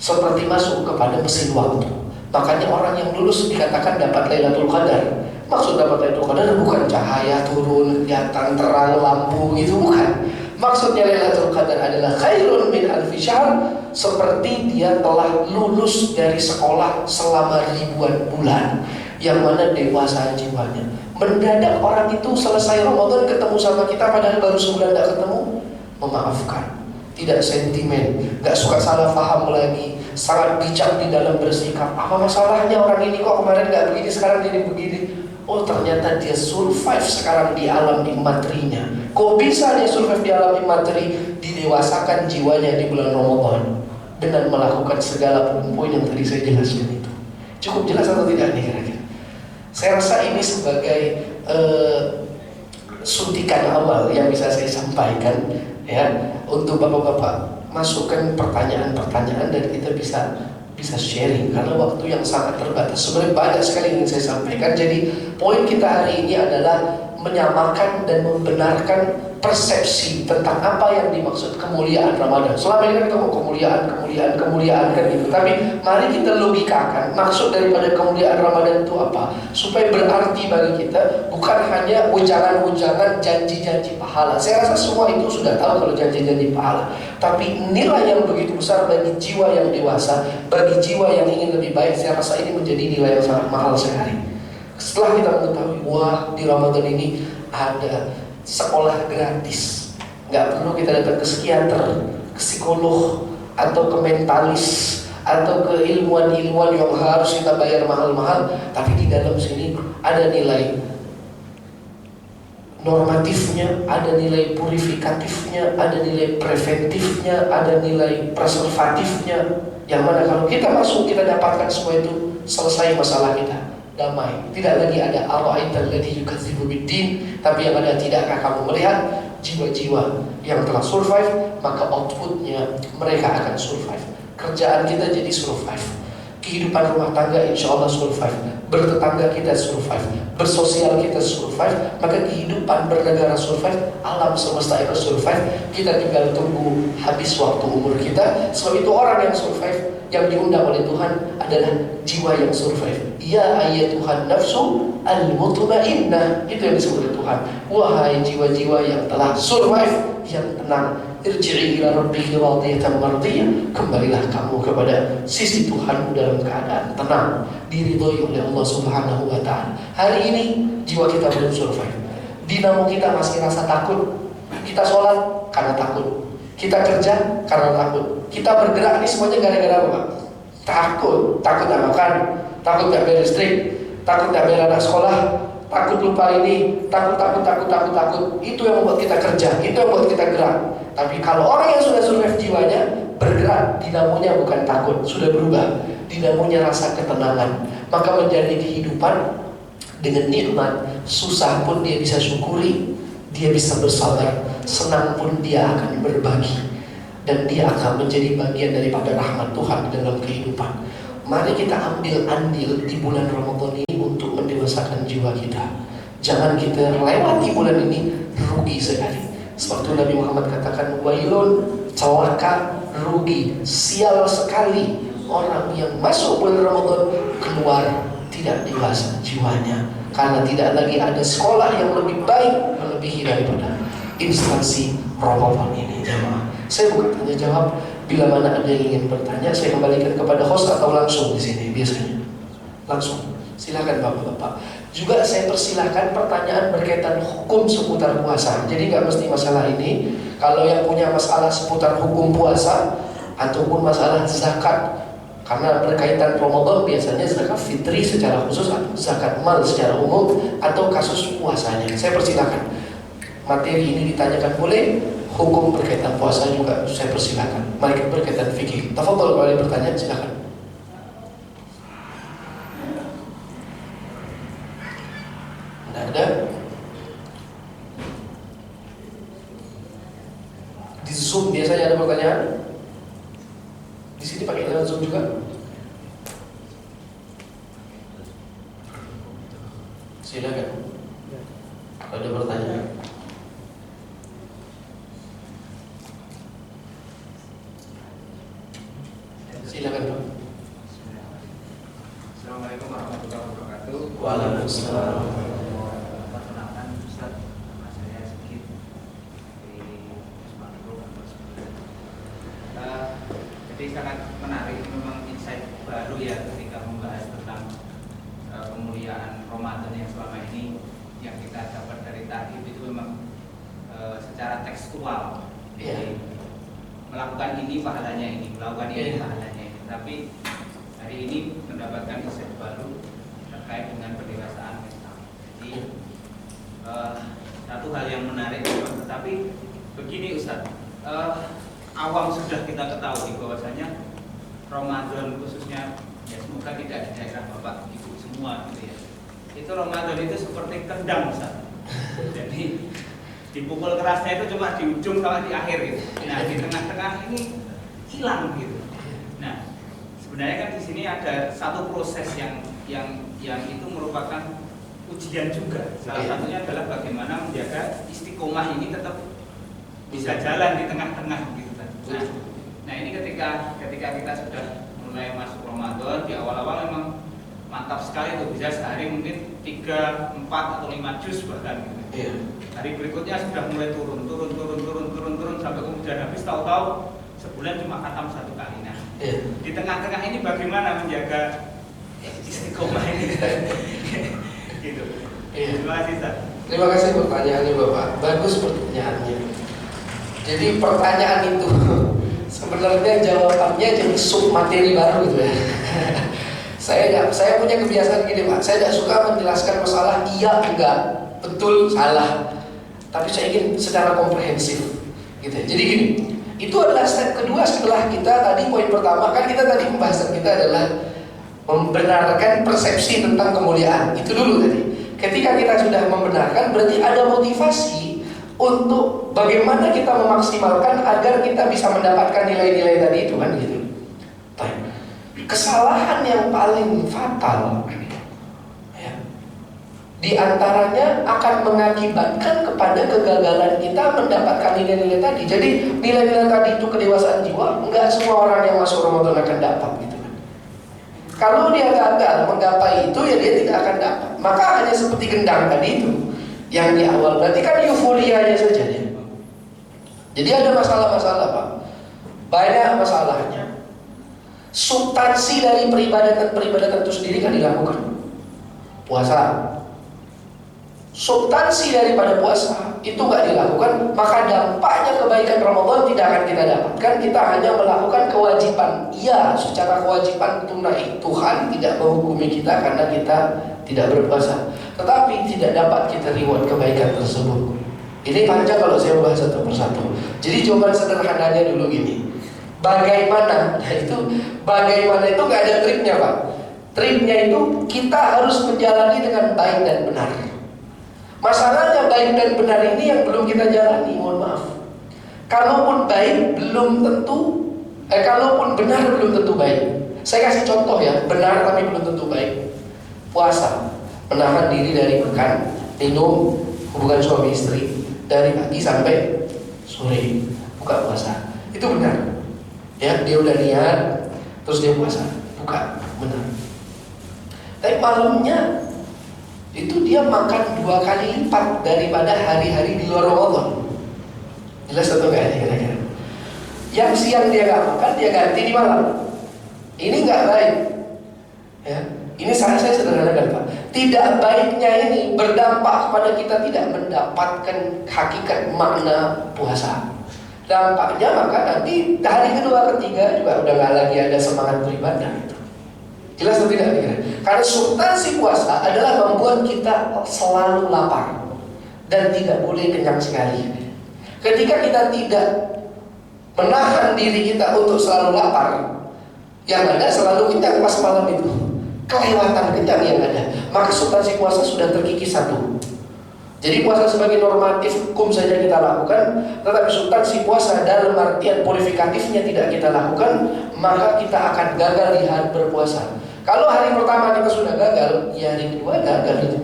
seperti masuk kepada mesin waktu. Makanya orang yang lulus dikatakan dapat Lailatul Qadar. Maksud dapat Lailatul Qadar bukan cahaya turun, kelihatan terang lampu gitu, bukan. Maksudnya Lailatul Qadar adalah khairun min alfi syahr, seperti dia telah lulus dari sekolah selama ribuan bulan, yang mana dewasa jiwanya. Mendadak orang itu selesai Ramadan ketemu sama kita padahal baru sebulan tidak ketemu, memaafkan, tidak sentimen, gak suka salah paham lagi, sangat bijak di dalam bersikap. Apa masalahnya orang ini kok kemarin gak begini, sekarang jadi begini? Oh ternyata dia survive sekarang di alam imaterinya. Kok bisa dia survive di alam imateri? Didewasakan jiwanya di bulan Ramadan dengan melakukan segala poin yang tadi saya jelaskan itu. Cukup jelas atau tidak nih kira-kira? Saya rasa ini sebagai suntikan awal yang bisa saya sampaikan ya, untuk bapak-bapak masukkan pertanyaan-pertanyaan dan kita bisa sharing karena waktu yang sangat terbatas. Sebenarnya banyak sekali yang ingin saya sampaikan. Jadi poin kita hari ini adalah menyamakan dan membenarkan persepsi tentang apa yang dimaksud kemuliaan Ramadan. Selama ini kan kita mau kemuliaan kan gitu. Tapi mari kita logikakan maksud daripada kemuliaan Ramadan itu apa, supaya berarti bagi kita, bukan hanya ujangan-ujangan janji-janji pahala. Saya rasa semua itu sudah tahu kalau janji-janji pahala. Tapi nilai yang begitu besar bagi jiwa yang dewasa, bagi jiwa yang ingin lebih baik, saya rasa ini menjadi nilai yang sangat mahal sekali. Setelah kita mengetahui, wah di Ramadan ini ada sekolah gratis, nggak perlu kita datang ke psikiater, psikolog atau ke mentalis atau ke ilmuwan-ilmuwan yang harus kita bayar mahal-mahal, tapi di dalam sini ada nilai normatifnya, ada nilai purifikatifnya, ada nilai preventifnya, ada nilai preservatifnya. Yang mana kalau kita masuk, kita dapatkan semua itu, selesai masalah kita, damai. Tidak lagi ada ara'aital ladzi yukadzibu biddin, tapi yang ada, tidakkah kamu melihat jiwa-jiwa yang telah survive, maka outputnya mereka akan survive. Kerjaan kita jadi survive, kehidupan rumah tangga insya Allah survive, bertetangga kita survive, bersosial kita survive, maka kehidupan bernegara survive, alam semesta itu survive. Kita tinggal tunggu habis waktu umur kita. Sebab itu orang yang survive, yang diundang oleh Tuhan adalah jiwa yang survive. Ya ayyatuhan nafsu al-mutmainnah, itu yang disebut oleh Tuhan. Wahai jiwa-jiwa yang telah survive, yang tenang, irji'i ila rabbiki radiyatan mardiyah, kembalilah kamu kepada sisi Tuhanmu dalam keadaan tenang, diridhoi oleh Allah Subhanahu wa taala. Hari ini jiwa kita belum survive. Dinamo kita masih rasa takut. Kita sholat karena takut. Kita kerja karena takut. Kita bergerak ini semuanya gara-gara apa, Pak? Takut gak makan, takut gak bayar listrik, takut gak bayar anak sekolah, takut lupa ini, takut. Itu yang membuat kita kerja, itu yang membuat kita gerak. Tapi kalau orang yang sudah survive jiwanya, bergerak, dinamonya bukan takut, sudah berubah. Dinamonya rasa ketenangan. Maka menjadi kehidupan dengan nikmat, susah pun dia bisa syukuri, dia bisa bersabar, senang pun dia akan berbagi, dan dia akan menjadi bagian daripada rahmat Tuhan dalam kehidupan. Mari kita ambil andil di bulan Ramadan ini untuk mendewasakan jiwa kita. Jangan kita lewati bulan ini rugi sekali. Seperti Nabi Muhammad katakan, wailun, celaka, rugi, sial sekali orang yang masuk bulan Ramadan keluar tidak dewasa jiwanya, karena tidak lagi ada sekolah yang lebih baik melebihi daripada instansi Ramadan ini. Jemaah, saya bukan tanya jawab. Bila mana ada yang ingin bertanya, saya kembalikan kepada host atau langsung di sini biasanya. Langsung, silakan bapak-bapak. Juga saya persilahkan pertanyaan berkaitan hukum seputar puasa. Jadi nggak mesti masalah ini. Kalau yang punya masalah seputar hukum puasa ataupun masalah zakat, karena berkaitan Ramadan biasanya zakat fitri secara khusus, atau zakat mal secara umum, atau kasus puasanya. Saya persilahkan. Materi ini ditanyakan boleh, hukum berkaitan puasa juga saya persilahkan. Mari berkaitan fikih. Tafadhol kalau ada pertanyaan silakan. Tidak ada. Di Zoom biasanya ada pertanyaan. Di sini pakai jalan Zoom juga. Silakan. Kalau ada pertanyaan. Silakan, Pak. Assalamualaikum warahmatullahi wabarakatuh. Waalaikumsalam. Perkenalkan Ustaz, nama saya Sigit dari Usman Group. Jadi sangat menarik, memang insight baru ya ketika membahas tentang kemuliaan Ramadan yang selama ini yang kita dapat dari tahdib itu memang secara tekstual. Jadi melakukan ini pahalanya ini, melakukan ini pahalanya ini. Tapi hari ini mendapatkan insight baru terkait dengan pendewasaan mental. Jadi satu hal yang menarik, tetapi begini Ustaz, awam sudah kita ketahui bahwasanya Ramadan khususnya, ya semoga tidak di daerah Bapak Ibu semua gitu ya, itu Ramadan itu seperti kendang Ustaz. Jadi dipukul kerasnya itu cuma di ujung sama di akhir gitu. Nah di tengah-tengah ini hilang gitu. Nah sebenarnya kan di sini ada satu proses yang itu merupakan ujian juga. Salah satunya adalah bagaimana menjaga istiqomah ini tetap bisa jalan di tengah-tengah gitu kan. Nah ini ketika kita sudah mulai masuk Ramadan, di awal-awal memang mantap sekali tuh, bisa sehari mungkin 3, 4 atau 5 juz bahkan gitu. Hari berikutnya sudah mulai turun sampai kemudian habis, tahu-tahu sebulan cuma khatam 1 kali. Nah, di tengah-tengah ini bagaimana menjaga istiqomah ini? Gitu. Terima kasih, Ustaz. Terima kasih pertanyaannya Bapak. Bagus pertanyaannya. Jadi pertanyaan itu Sebenarnya jawabannya jadi sub materi baru gitu ya. Saya punya kebiasaan gini Pak, saya tidak suka menjelaskan masalah iya enggak, betul salah, tapi saya ingin secara komprehensif gitu. Jadi gini, itu adalah step kedua setelah kita tadi poin pertama kan kita tadi pembahasan kita adalah membenarkan persepsi tentang kemuliaan. Itu dulu tadi. Ketika kita sudah membenarkan, berarti ada motivasi untuk bagaimana kita memaksimalkan agar kita bisa mendapatkan nilai-nilai tadi itu kan gitu. Baik. Kesalahan yang paling fatal ya, di antaranya akan mengakibatkan kepada kegagalan kita mendapatkan nilai-nilai tadi. Jadi nilai-nilai tadi itu kedewasaan jiwa, enggak semua orang yang masuk Ramadan akan dapat gitu. Kalau dia gagal menggapai itu ya dia tidak akan dapat. Maka hanya seperti gendang tadi itu yang di awal, berarti kan euforianya saja ya. Jadi ada masalah-masalah Pak, banyak masalahnya. Substansi dari peribadatan itu sendiri kan dilakukan. Puasa, substansi daripada puasa itu nggak dilakukan, maka dampaknya kebaikan Ramadan tidak akan kita dapatkan. Kita hanya melakukan kewajiban. Iya, secara kewajiban tunai, Tuhan tidak menghukumi kita karena kita tidak berpuasa, tetapi tidak dapat kita reward kebaikan tersebut. Ini panjang kalau saya bahas satu persatu. Jadi jawaban sederhananya dulu gini. Bagaimana itu nggak ada triknya Pak. Triknya itu kita harus menjalani dengan baik dan benar. Masalahnya baik dan benar ini yang belum kita jalani, mohon maaf. Kalaupun baik belum tentu, kalaupun benar belum tentu baik. Saya kasih contoh ya, benar tapi belum tentu baik. Puasa, menahan diri dari makan, minum, hubungan suami istri dari pagi sampai sore, buka puasa, itu benar. Ya, dia udah niat, terus dia puasa, buka, benar. Tapi malamnya itu dia makan 2 kali lipat daripada hari-hari di luar Ramadan. Jelas atau enggak kira-kira? Yang siang dia nggak makan, dia ganti di malam. Ini nggak baik. Ya, ini saya sederhanakan Pak. Tidak baiknya ini berdampak kepada kita tidak mendapatkan hakikat makna puasa. Dampaknya maka nanti hari kedua ketiga juga udah nggak lagi ada semangat beribadah itu. Jelas atau tidak kira? Karena substansi puasa adalah membuat kita selalu lapar dan tidak boleh kenyang sekali. Ketika kita tidak menahan diri kita untuk selalu lapar, yang ada selalu kenyang pas malam itu, kelewatan kenyang yang ada, maka substansi puasa sudah terkikis satu. Jadi puasa sebagai normatif hukum saja kita lakukan, tetapi substansi puasa dalam artian purifikatifnya tidak kita lakukan, maka kita akan gagal di hari berpuasa. Kalau hari pertama kita sudah gagal, ya hari kedua gagal itu.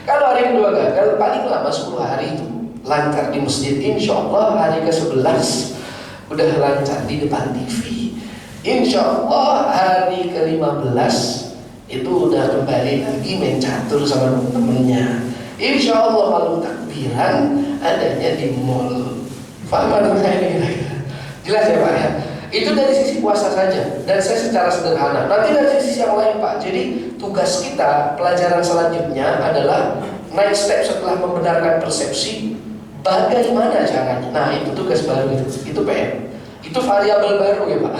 Kalau hari kedua gagal, paling lama 10 hari itu lancar di masjid. Insya Allah hari ke-11 udah lancar di depan TV. Insya Allah hari ke-15 itu udah kembali lagi main catur sama temen-temennya. Insya Allah malam takbiran adanya di mall. Paham saya ini kira-kira? Jelas ya Pak ya? Itu dari sisi puasa saja. Dan saya secara sederhana. Nanti dari sisi yang lain Pak. Jadi tugas kita pelajaran selanjutnya adalah next step setelah membenarkan persepsi, bagaimana caranya. Nah itu tugas baru itu PR. Itu variabel baru ya Pak.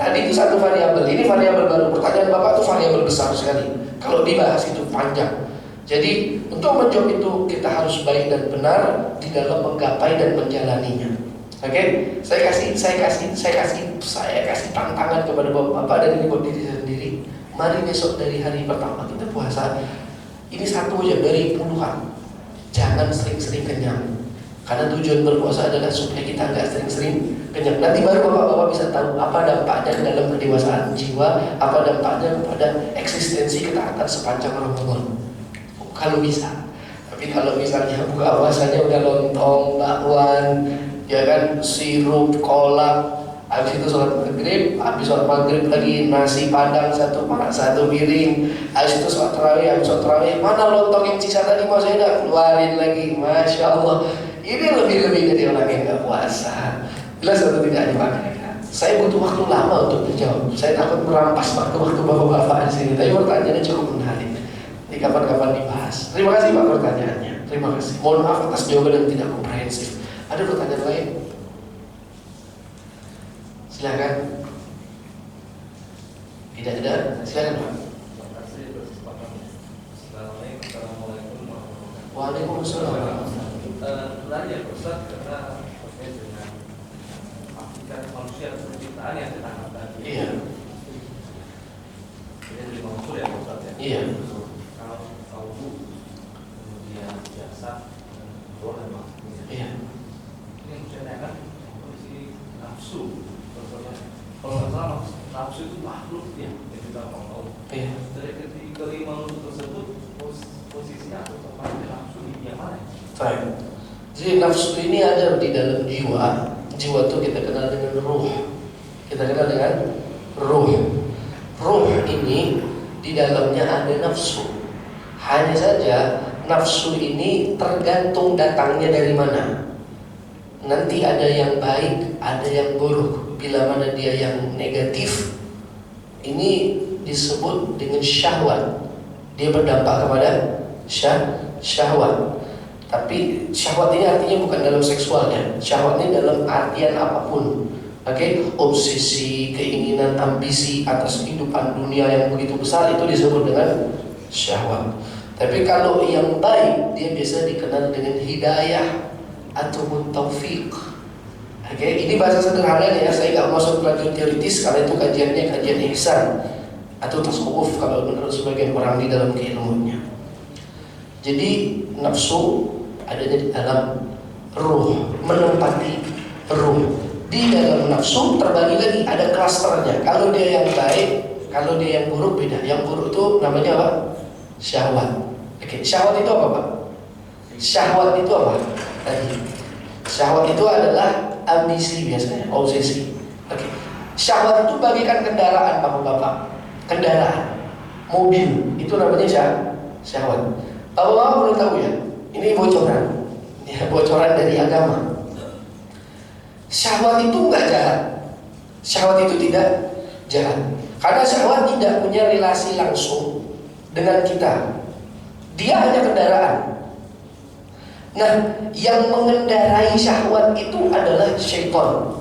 Tadi itu satu variabel, ini variabel baru. Pertanyaan Bapak itu variabel besar sekali. Kalau dibahas itu panjang. Jadi untuk menjawab itu kita harus baik dan benar di dalam menggapai dan menjalaninya. Oke? Saya kasih tantangan kepada Bapak dan Ibu diri sendiri. Mari besok dari hari pertama kita puasa. Ini satu aja dari puluhan. Jangan sering-sering kenyang. Karena tujuan berpuasa adalah supaya kita nggak sering-sering kenyang. Nanti baru Bapak-Bapak bisa tahu apa dampaknya ke dalam kedewasaan jiwa, apa dampaknya kepada eksistensi ketaatan sepanjang Ramadan. Kalau bisa. Tapi kalau misalnya buka puasanya udah lontong, bakwan, ya kan, sirup, kolak, habis itu sholat maghrib, habis sholat maghrib lagi nasi padang satu piring, habis itu sholat tarawih, mana lontong yang sisa tadi mau saya udah keluarin lagi, masya Allah. Ini lebih dari orang yang nggak puasa. Jelas atau tidak dipakai? Saya butuh waktu lama untuk menjawab. Saya takut merampas waktu bapak-bapak di sini. Tapi pertanyaannya cukup menarik. Di kapan-kapan dibahas. Terima kasih Pak pertanyaannya. Terima kasih. Mohon maaf atas jawaban yang tidak komprehensif. Ada pertanyaan lain? Silakan. Tidak ada, silakan Pak. Assalamualaikum warahmatullahi wabarakatuh. Waalaikumsalam. Belajar Ustaz karena terkait dengan hakikat manusia penciptaan yang kita angkat tadi. Iya. Ini dari maksud ya Ustaz ya. Iya. Kalau tahu kemudian jasa roh dan makhluk. Iya. Ini yang saya tanyakan kondisi nafsu. Contohnya kalau nggak salah nafsu itu makhluk ya yang kita mau tahu. Iya. Dari kelima unsur tersebut posisinya atau tempatnya nafsu di yang mana? Baik. Jadi nafsu ini ada di dalam jiwa. Jiwa itu kita kenal dengan ruh. Kita kenal dengan ruh. Ruh ini di dalamnya ada nafsu. Hanya saja nafsu ini tergantung datangnya dari mana. Nanti ada yang baik, ada yang buruk. Bila mana dia yang negatif, ini disebut dengan syahwat. Dia berdampak kepada syahwat. Tapi syahwat ini artinya bukan dalam seksualnya. Syahwat ini dalam artian apapun. Obsesi, keinginan, ambisi atas kehidupan dunia yang begitu besar itu disebut dengan syahwat. Tapi kalau yang baik, dia biasa dikenal dengan hidayah ataupun taufik. Ini bahasa sederhana ya. Saya nggak masuk pelajaran teoritis karena itu kajiannya kajian ihsan atau tasawuf kalau menurut sebagian orang di dalam keilmuannya. Jadi nafsu adanya di dalam ruh, menempati ruh. Di dalam nafsu terbagi lagi, ada klasternya. Kalau dia yang baik, kalau dia yang buruk beda. Yang buruk itu namanya apa? Syahwat. Syahwat itu apa Pak? Syahwat itu apa? Tadi syahwat itu adalah ambisi biasanya, obsesi. Syahwat itu bagikan kendaraan Bapak-bapak. Kendaraan, mobil, itu namanya syahwat. Bapak-bapak perlu tahu ya, ini bocoran, ya, bocoran dari agama. Syahwat itu enggak jahat. Syahwat itu tidak jahat. Karena syahwat tidak punya relasi langsung dengan kita. Dia hanya kendaraan. Nah, yang mengendarai syahwat itu adalah syaitan.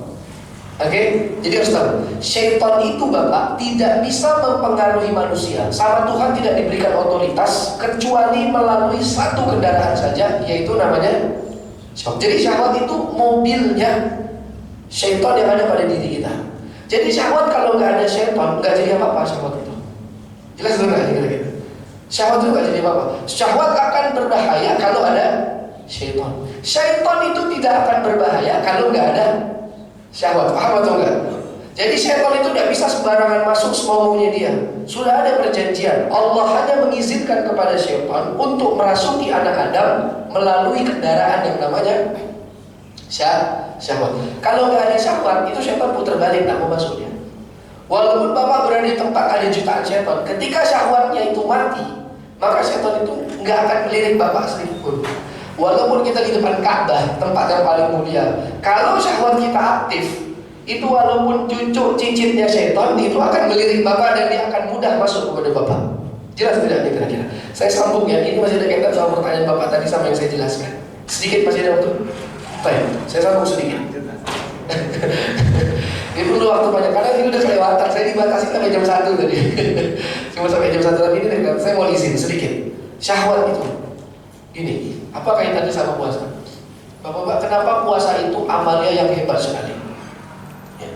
Jadi harus tahu, syaitan itu Bapak tidak bisa mempengaruhi manusia. Sama Tuhan tidak diberikan otoritas kecuali melalui satu kendaraan saja, yaitu namanya syahwat. Jadi syahwat itu mobilnya syaitan yang ada pada diri kita. Jadi syahwat kalau nggak ada syaitan, nggak jadi apa-apa syahwat itu. Jelas nggak kira-kira? Syahwat itu nggak jadi apa-apa. Syahwat akan berbahaya kalau ada syaitan. Syaitan itu tidak akan berbahaya kalau nggak ada syahwat. Paham atau enggak? Jadi syaitan itu tidak bisa sembarangan masuk semaunya dia. Sudah ada perjanjian. Allah hanya mengizinkan kepada syaitan untuk merasuki anak Adam melalui kendaraan yang namanya syahwat. Kalau nggak ada syahwat, itu syaitan putar balik, tak mau masuk dia. Walaupun Bapak berada di tempat ada jutaan syaitan, ketika syahwatnya itu mati, maka syaitan itu nggak akan melirik Bapak sedikit pun. Walaupun kita di depan Ka'bah, tempat yang paling mulia, kalau syahwat kita aktif, itu walaupun cucuk cicitnya syaitan, itu akan melirik Bapak dan dia akan mudah masuk kepada Bapak. Jelas tidak nih kira-kira? Saya sambung ya, ini masih ada kaitan sama pertanyaan Bapak tadi sama yang saya jelaskan. Sedikit masih ada waktu. Baik, saya sambung sedikit. Ini perlu waktu banyak karena ini udah kelewatan. Saya dibatasi sampai jam 1 tadi. Cuma sampai jam 1 tapi ini saya mau izin sedikit. Syahwat itu ini, apa kaitannya sama puasa? Bapak-bapak, kenapa puasa itu amalia yang hebat sekali? Ya.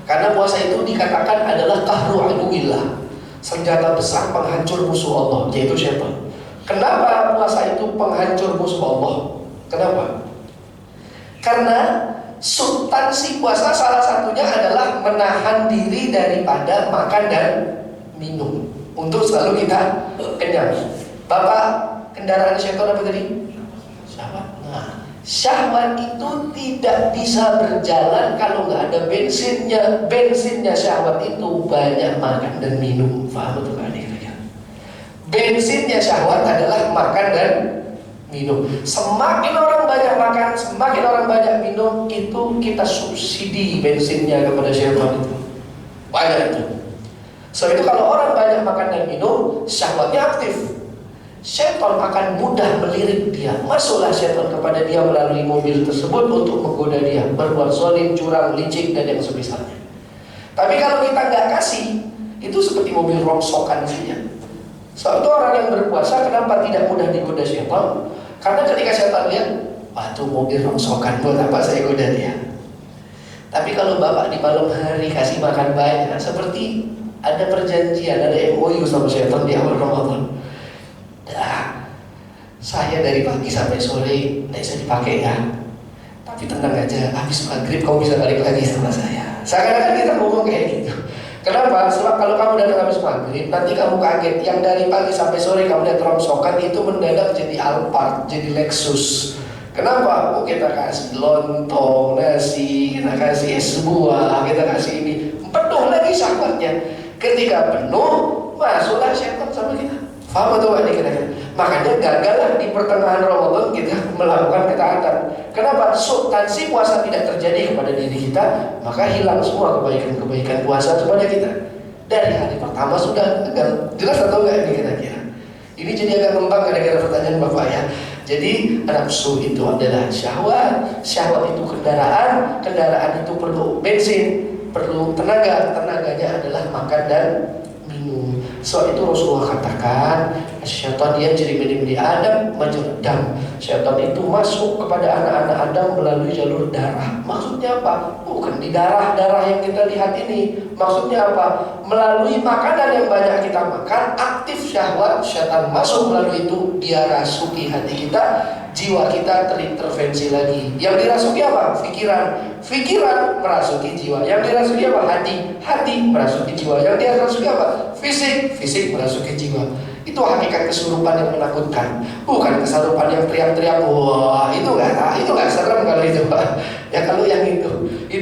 Karena puasa itu dikatakan adalah qahru aduwillah, senjata besar penghancur musuh Allah, yaitu syaitan. Kenapa puasa itu penghancur musuh Allah? Kenapa? Karena substansi puasa salah satunya adalah menahan diri daripada makan dan minum untuk selalu kita kenyang. Bapak, kendaraan syaitan apa tadi? Syahwat. Nah, syahwat itu tidak bisa berjalan kalau nggak ada bensinnya. Bensinnya syahwat itu banyak makan dan minum. Faham betul kan? Bensinnya syahwat adalah makan dan minum. Semakin orang banyak makan, semakin orang banyak minum, itu kita subsidi bensinnya kepada syaitan itu. Banyak itu. Sebab itu kalau orang banyak makan dan minum, syahwatnya aktif. Syaitan akan mudah melirik dia. Masuklah syaitan kepada dia melalui mobil tersebut untuk menggoda dia, berbuat zalim, curang, licik, dan yang semisalnya. Tapi kalau kita nggak kasih, itu seperti mobil rongsokan saja. Suatu orang yang berpuasa kenapa tidak mudah digoda syaitan? Karena ketika syaitan lihat, wah itu mobil rongsokan, buat apa saya goda dia? Tapi kalau bapak di malam hari kasih makan banyak, seperti ada perjanjian, ada MOU sama syaitan di awal Ramadan. Saya dari pagi sampai sore tidak bisa dipakai ya, tapi tenang aja, habis maghrib kamu bisa balik lagi sama saya. Seakan-akan kita ngomong kayak gitu. Kenapa? Sebab kalau kamu datang habis maghrib, nanti kamu kaget. Yang dari pagi sampai sore kamu lihat rongsokan itu mendadak jadi Alphard, jadi Lexus. Kenapa? Oh, kita kasih lontong, nasi, kita kasih es buah, kita kasih ini, penuh lagi sahabatnya. Ketika penuh, masuklah syaitan sama kita. Faham atau enggak kira-kira? Makanya gagallah di pertengahan Ramadan kita melakukan ketaatan. Kenapa? Substansi puasa tidak terjadi kepada diri kita, maka hilang semua kebaikan-kebaikan puasa kepada kita. Dari hari pertama sudah gagal. Jelas atau enggak ini kira-kira? Ini jadi agak ngembang gara-gara pertanyaan Bapak ya. Jadi nafsu itu adalah syahwat, syahwat itu kendaraan, kendaraan itu perlu bensin, perlu tenaga, tenaganya adalah makan dan minum. So itu Rasulullah katakan, syaitan dia ciri bani Adam menyerdam. Syaitan itu masuk kepada anak-anak Adam melalui jalur darah. Maksudnya apa? Bukan di darah-darah yang kita lihat ini. Maksudnya apa? Melalui makanan yang banyak kita makan, aktif syahwat, syaitan masuk melalui itu, dia rasuki hati kita, jiwa kita terintervensi lagi. Yang dirasuki apa? Pikiran merasuki jiwa. Yang dirasuki apa? Hati merasuki jiwa. Yang dirasuki apa? Fisik merasuki jiwa. Itu hakikat kesurupan yang menakutkan, bukan kesurupan yang teriak-teriak. Wah, itu nggak serem kalau itu, Pak. Ya kalau yang itu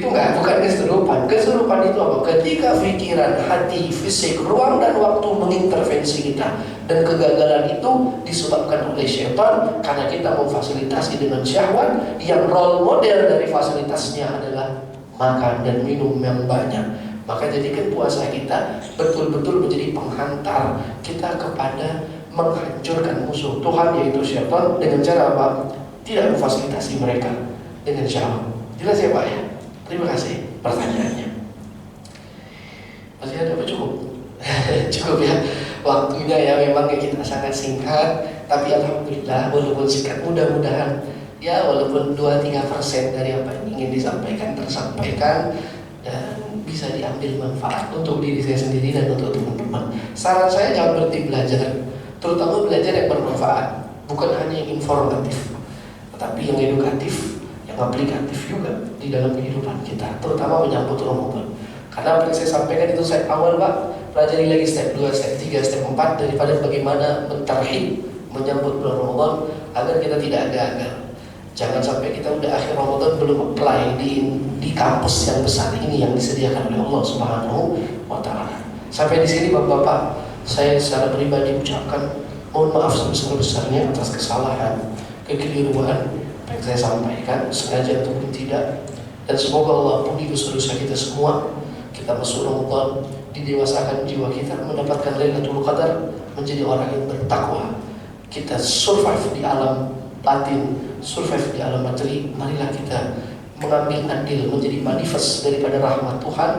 bukan kesurupan. Kesurupan itu apa? Ketika pikiran, hati, fisik, ruang dan waktu mengintervensi kita, dan kegagalan itu disebabkan oleh syaitan karena kita memfasilitasi dengan syahwat yang role model dari fasilitasnya adalah makan dan minum yang banyak. Maka jadikan puasa kita betul-betul menjadi penghantar kita kepada menghancurkan musuh Tuhan yaitu syaitan dengan cara apa? Tidak memfasilitasi mereka dengan syahwat. Jelas ya Pak ya? Terima kasih pertanyaannya. Masih ada apa cukup? Cukup ya. Waktunya ya memang kita sangat singkat, tapi alhamdulillah walaupun singkat mudah-mudahan ya walaupun 2-3% dari apa yang ingin disampaikan tersampaikan dan bisa diambil manfaat untuk diri saya sendiri dan untuk teman-teman. Saran saya jangan berhenti belajar, terutama belajar yang bermanfaat, bukan hanya yang informatif, tetapi yang edukatif, yang aplikatif juga di dalam kehidupan kita, terutama menyambut Ramadan. Karena apa yang saya sampaikan itu step awal Pak, pelajari lagi step 2, step 3, step 4 daripada bagaimana mentarhib menyambut bulan Ramadan agar kita tidak gagal. Jangan sampai kita udah akhir Ramadan belum apply di kampus yang besar ini yang disediakan oleh Allah Subhanahu wa Ta'ala. Sampai di sini Bapak-bapak, saya secara pribadi ucapkan mohon maaf sebesar-besarnya atas kesalahan, kekeliruan yang saya sampaikan, sengaja ataupun tidak. Dan semoga Allah ampuni dosa-dosa kita semua. Kita masuk Ramadan, didewasakan jiwa kita, mendapatkan Lailatul Qadar, menjadi orang yang bertakwa. Kita survive di alam batin, survive di alam materi. Marilah kita mengambil andil menjadi manifest daripada rahmat Tuhan.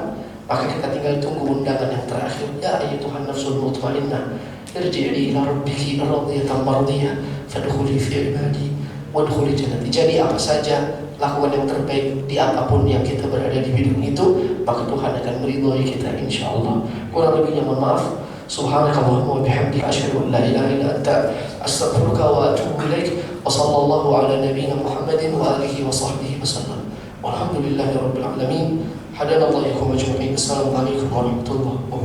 Maka kita tinggal tunggu undangan yang terakhir. Ya ayyatuhan nafsul mutmainnah, irji'i ila rabbiki radiyatan mardiyah fadkhuli fi ibadi wadkhuli jannati. Jadi apa saja, lakukan yang terbaik di apapun yang kita berada di bidang itu, maka Tuhan akan meridhai kita insyaallah. Kurang lebihnya mohon maaf. Subhanakallahumma wa bihamdika asyhadu an la ilaha illa anta astaghfiruka wa atubu ilaik. Wa sallallahu ala nabiyyina Muhammadin wa alihi wa sahbihi wasallam. Walhamdulillahi rabbil alamin. Hadanallahu ajma'in. Assalamualaikum warahmatullahi wabarakatuh.